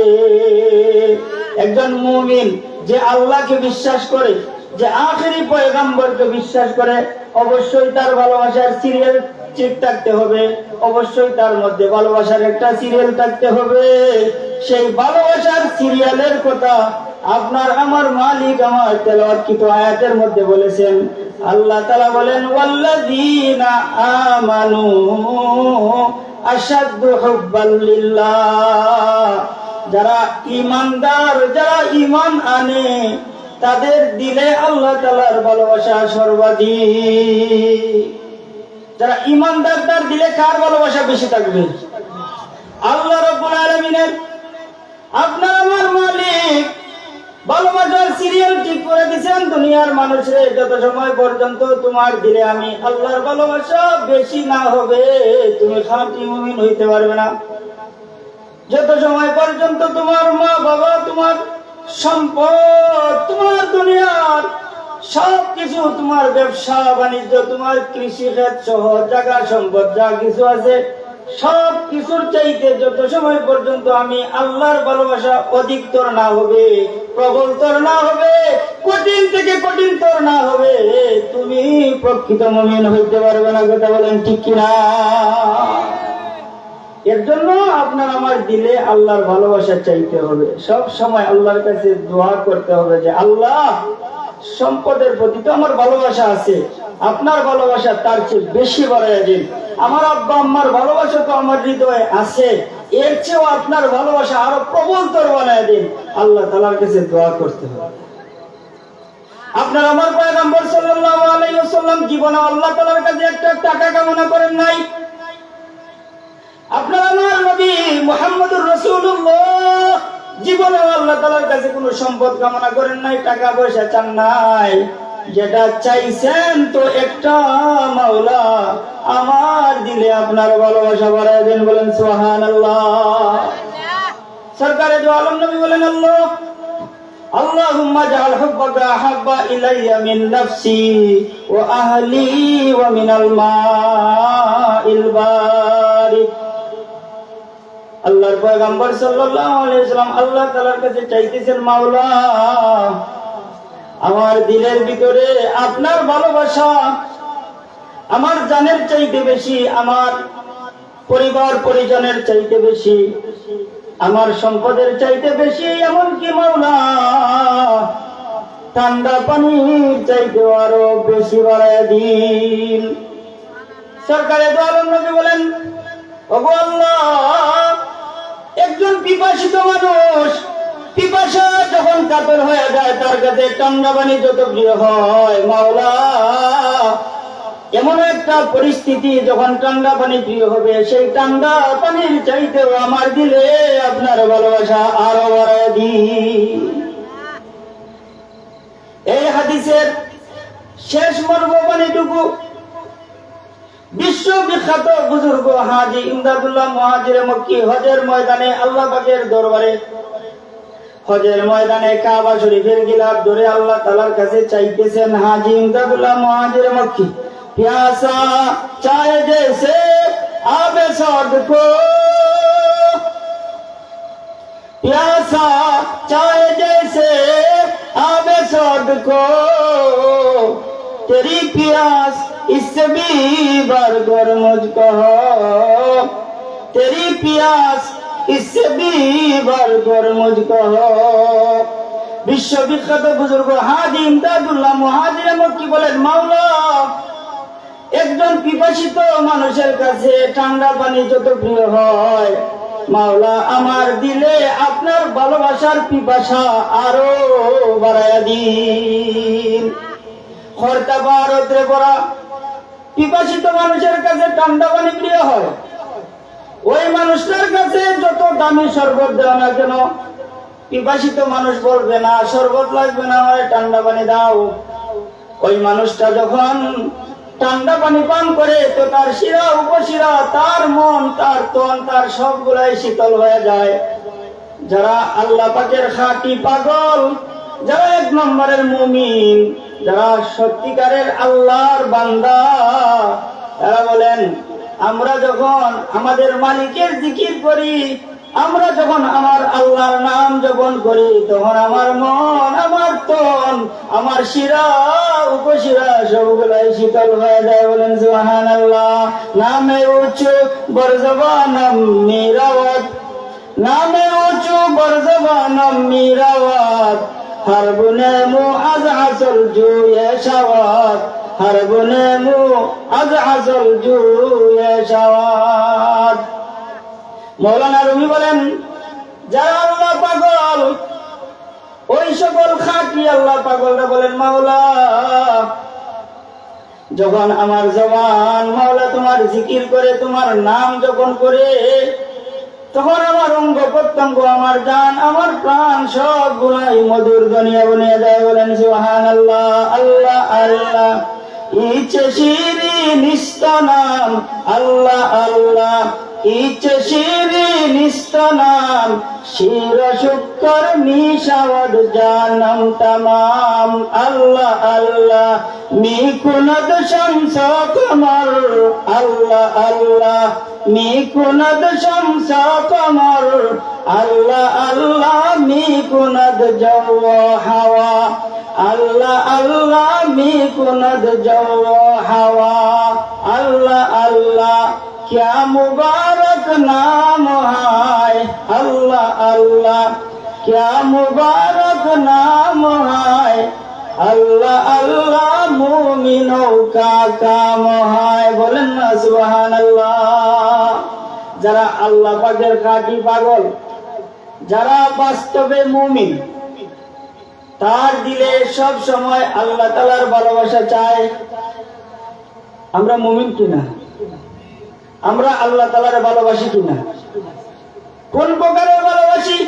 একজন মুমিন যে আল্লাহকে বিশ্বাস করে, যে আখেরি পয়গম্বরকে বিশ্বাস করে, অবশ্যই তার ভালোবাসার সিরিয়াল ঠিক থাকতে হবে। অবশ্যই তার মধ্যে ভালোবাসার একটা সিরিয়াল থাকতে হবে। সেই ভালোবাসার সিরিয়ালের কথা আপনার আমার মালিক আমার তেলাওয়াতকৃত আয়াতের মধ্যে বলেছেন। আল্লাহ তাআলা বলেন, ওয়াল্লাযীনা আমানু আশাদ্দু হুব্বাল লিল্লাহ। যারা ঈমানদার, যারা ঈমান আনে, তাদের দিলে আল্লাহ তাআলার ভালোবাসা সর্বাধিক। যারা ঈমানদার তার দিলে কার ভালোবাসা বেশি থাকবে? আল্লাহ রাব্বুল আলামিনের। আপনার আমার মালিক ভালোবাসার সিরিয়াল ঠিক করে দিয়েছেন। দুনিয়ার মানুষরে যত সময় পর্যন্ত তোমার দিলে আমি আল্লাহর ভালোবাসা বেশি না হবে, তুমি খাঁটি মুমিন হইতে পারবে না। যত সময় পর্যন্ত তোমার মা বাবা, তোমার সম্পদ, তোমার দুনিয়ার সবকিছু, তোমার ব্যবসা বাণিজ্য, তোমার কৃষি ক্ষেত সহ জায়গা সম্পদ যা কিছু আছে, সব কিছুর চাইতে যত সময় পর্যন্ত আমি আল্লাহর ভালোবাসা অধিকতর না হবে, প্রবলতর না হবে, কঠিন থেকে কঠিনতর না হবে, তুমি প্রকৃত মুমিন হইতে পারবে না। কথা বলেন ঠিক কিনা? এর জন্য আপনার আমার দিলে আল্লাহর ভালোবাসা চাইতে হবে। সব সময় আল্লাহর কাছে দোয়া করতে হবে যে আল্লাহ, সম্পদের প্রতি তো আমার ভালোবাসা আছে, আপনার ভালোবাসা তার চেয়ে বেশি বাড়াইয়া দিন। আমার আব্বা আম্মার ভালোবাসা তো আমার হৃদয়ে আছে, এর চেয়েও আপনার ভালোবাসা আরো প্রবলতর বানাইয়া দিন। আল্লাহ তাআলার কাছে দোয়া করতে হবে। আপনার আমার পয়গম্বর সাল্লাল্লাহু আলাইহি ওয়াসাল্লাম জীবনে আল্লাহ তাআলার কাছে একটা টাকা কামনা করেন নাই। আপনার আমার নবী মুহাম্মদুর রাসূলুল্লাহ জীবনে আল্লাহ তাআলার কাছে কোনো সম্পদ কামনা করেন নাই, টাকা পয়সা চান নাই। যেটা চাইছেন তো একটা, মাওলা আমার দিলে আপনার ভালোবাসা বাড়ায় দেন। বলেন সুবহানাল্লাহ। সরকারে দু আলম নবী বলেন, আল্লাহ আল্লাহুম্মা জাআল হুব্বাকা আহাব্বা ইলাইয়া মিন নাফসি ওয়া আহলি ওয়া মিনাল মাইল বারিক। আল্লাহর পয়গম্বর সাল্লাল্লাহু আলাইহি ওয়াসাল্লাম আল্লাহ তাআলার কাছে চাইতেছেন, মাওলা আমার দিলের ভিতরে আপনার ভালোবাসা আমার জানের চাইতে বেশি, আমার পরিবার পরিজনের চাইতে বেশি, আমার সম্পদের চাইতে বেশি, এমনকি মাওলা ঠান্ডা পানির চাইতে আরো বেশি বাড়ায় দিন। সরকারে দু আলম নবী বলেন, ওগো আল্লাহ, একজন পিপাসিত মানুষ, পিপাসা যখন কাতর হয়ে যায়, তার কাছে ঠান্ডা পানি যত প্রিয় হয়, মাওলা এমন একটা পরিস্থিতি যখন ঠান্ডা পানি প্রিয় হবে, সেই ঠান্ডা পানির চাইতেও আমার দিলে আপনার ভালোবাসা আরো বাড়ায় দিন। এই হাদিসের শেষ মর্ম বাণীটুকু বিশ্ব বিখ্যাত বুজুর্গ হাজী ইমদাদুল্লাহ মুহাজিরে মক্কি হজের ময়দানে আল্লাহ পাকের দরবারে হজের ময়দানে কাবা শরীফের গিলাফ ধরে আল্লাহ তাআলার কাছে চাইতেছেন। হাজী ইমদাদুল্লাহ মুহাজিরে মক্কি प्यासा चाय जैसे आबे सौद को, प्यासा चाय जैसे आबे सौद को, तेरी प्यास इससे भी बढ़कर मुझको हो, तेरी प्यास इससे भी बढ़कर मुझको हो। বিশ্ববিখ্যাত বুজুর্গ হাজী ইমদাদুল্লাহ মুহাজিরে মক্কি বলেন, মাওলা একজন পিপাসিত মানুষের কাছে ঠান্ডা পানি যত প্রিয় হয়, মাওলা আমার দিলে আপনার ভালোবাসার পিপাসা আরো বাড়ায়া দিন। খরতা ভারতে পড়া পিপাসিত মানুষের কাছে ঠান্ডা পানি প্রিয় হয়, ওই মানুষটার কাছে যত দামি শরবত দেওয়া না কেন, পিপাসিত মানুষ বলবে না শরবত লাগবে না, হয় ঠান্ডা পানি দাও। ওই মানুষটা যখন ঠান্ডা পানি পান করে তো তার শিরা উপশিরা, তার মন, তার তন, তার সবগুলাই শীতল হয়ে যায়। যারা আল্লাহ পাকের খাঁটি পাগল, যারা এক নম্বরের মুমিন, যারা সত্যিকারের আল্লাহর বান্দা, তারা বলেন আমরা যখন আমাদের মালিকের জিকির করি, আমরা যখন আমার আল্লাহর নাম জপন করি, তখন আমার মন, আমার তন, আমার শিরা উপশিরা সবগুলাই শীতল হয়ে যায়। বলেন সুবহানাল্লাহ। নামে উঁচু বরজবানম মিরাওয়াত, নামে উঁচু বরজবানম মিরাওয়াত, हर बुने मुँह अज असल जुए शवात, हर बुने मुँह अज असल जुए शवात। মৌলানা রুমি বলেন, যারা আল্লাহ পাগল, ওই সকল খাঁটি আল্লাহ পাগলরা বলেন, মাওলা যখন আমার জবান মাওলা তোমার জিকির করে, তোমার নাম যখন করে, তখন আমার অঙ্গ প্রত্যঙ্গ, আমার জান, আমার প্রাণ সব গুলাই মধুর ধ্বনিয়া বনিয়ে যায়। বলেন সুবহানাল্লাহ। আল্লাহ আল্লাহ ইচ্ছে শিরিন নিস্তনাম, আল্লাহ আল্লাহ ইচ্ছে শিরিন নিস্তনাম, শির শুকর মিশাওয়াদ জানম তমাম, আল্লাহ আল্লাহ মি কুনদ শামস কমর, আল্লাহ আল্লাহ মি কুনদ শামস কমর, আল্লাহ আল্লাহ মি কুনদ জও হাওয়া, আল্লাহ আল্লাহ মি কুনদ জও হাওয়া, আল্লাহ আল্লাহ क्या मुबारक नाम है, अल्लाह अल्लाह क्या मुबारक नाम है, अल्लाह अल्लाह मुमिनों का काम है। बोलें ना सुबहानाल्लाह। যারা আল্লাহ পাকের খাঁটি পাগল, যারা বাস্তবে মুমিন, তার দিলে সব সময় আল্লাহ তাআলার ভালোবাসা চায়। আমরা মুমিন কিনা? আমরা আল্লাহ তাআলার ভালোবাসি কিনা? কোন প্রকারের ভালোবাসি?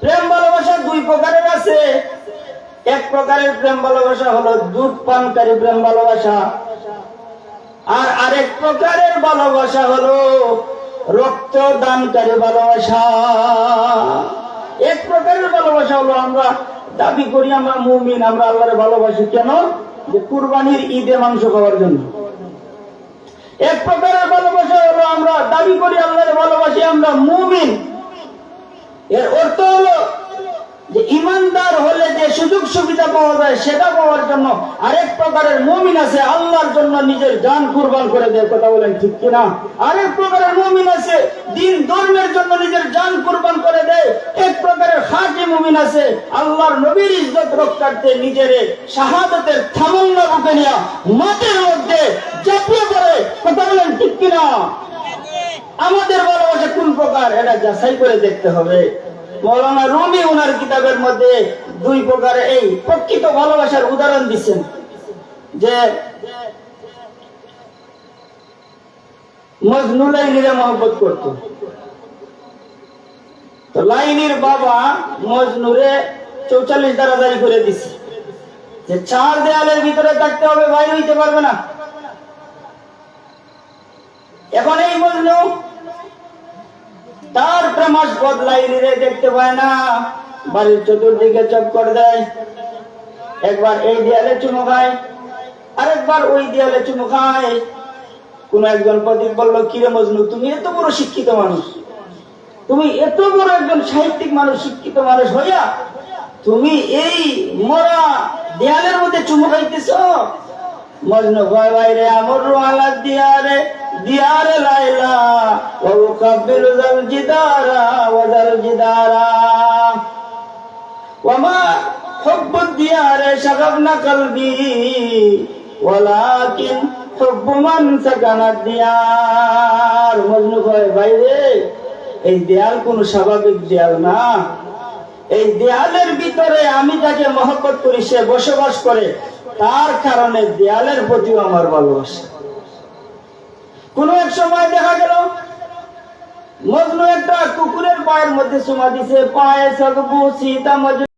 প্রেম ভালোবাসা দুই প্রকারের আছে। এক প্রকারের প্রেম ভালোবাসা হলো দুধ পানকারী প্রেম ভালোবাসা, আর আরেক প্রকারের ভালোবাসা হলো রক্ত দানকারী ভালোবাসা। এক প্রকারের ভালোবাসা হলো আমরা দাবি করি আমরা মুমিন, আমরা আল্লাহর ভালোবাসি। কেন? যে কুরবানির ঈদে মাংস খাওয়ার জন্য। এক প্রকারের ভালোবাসা হলো আমরা দাবি করি আল্লাহর ভালোবাসি, আমরা মুমিন। এর অর্থ হলো যে ইমানদার হলে যে সুযোগ সুবিধা পাওয়া যায় সেটা পাওয়ার জন্য আরেক প্রকারের মুমিন আছে, আল্লাহর জন্য নিজের জান কুরবান করে দেয়। কথা বলেন ঠিক কিনা? আরেক প্রকারের মুমিন আছে দিন ধর্মের জন্য নিজের জান কুরবান করে দেয়। এক প্রকারের খাঁটি মুমিন আছে আল্লাহর নবীর ইজ্জত রক্ষার্থে নিজের শাহাদাতের থামল্লা বুকে নিয়ে মাটির মধ্যে ঝাঁপিয়ে পড়ে। কথা বলেন ঠিক কিনা? আমাদের ভালোবাসা কোন প্রকার এটা যাচাই করে দেখতে হবে। মৌলানা রুমি ওনার কিতাবের মধ্যে দুই প্রকারের এই প্রকৃত ভালোবাসার উদাহরণ দিচ্ছেন। যে মজনু লাইলিরে মহব্বত করত, তো লাইলির বাবা মজনুরে 44 ধারা জারি করে দিছে যে 4 দেয়ালের ভিতরে থাকতে হবে, বাইরে হইতে পারবে না। এখন এই মজনু তার ক্রমাশ বদলাই রে দেখতে পায় না, বাড়ির চতুর্দিকে চক্কর দেয়, একবার এই দেয়ালে চুমু খায়, আরেকবার ওই দেয়ালে চুমু খায়। কোন একজন পথিক বলল, কিরে মজনু, তুমি এত বড় শিক্ষিত মানুষ, তুমি এত বড় একজন সাহিত্যিক মানুষ, শিক্ষিত মানুষ হইয়া তুমি এই মরা দেয়ালের মধ্যে চুমু খাইতেছ? মজনু কয়, ভাইরে আমর রুয়ালা দিয়ারে দিয়ারে লাইলা ও কাব্বিল জাল জিদারা ওয়াজাল জিদারা ওয়ামা হুব্বু দিয়ারে শাগাবনা কলবি ওয়ালাকিন হুব্বু মান সাকানা দিয়ার। মজনু কয়, ভাইরে এই দেয়াল কোন স্বাভাবিক দেয়াল না, এই দেয়ালের ভিতরে আমি যাকে মহব্বত করি সে বসবাস করে, তার কারণে দেয়ালের প্রতিও আমার ভালোবাসা। কোন এক সময় দেখা গেল মজনু একটা কুকুরের পায়ের মধ্যে চুমা দিছে, পায়ে সগবু সীতা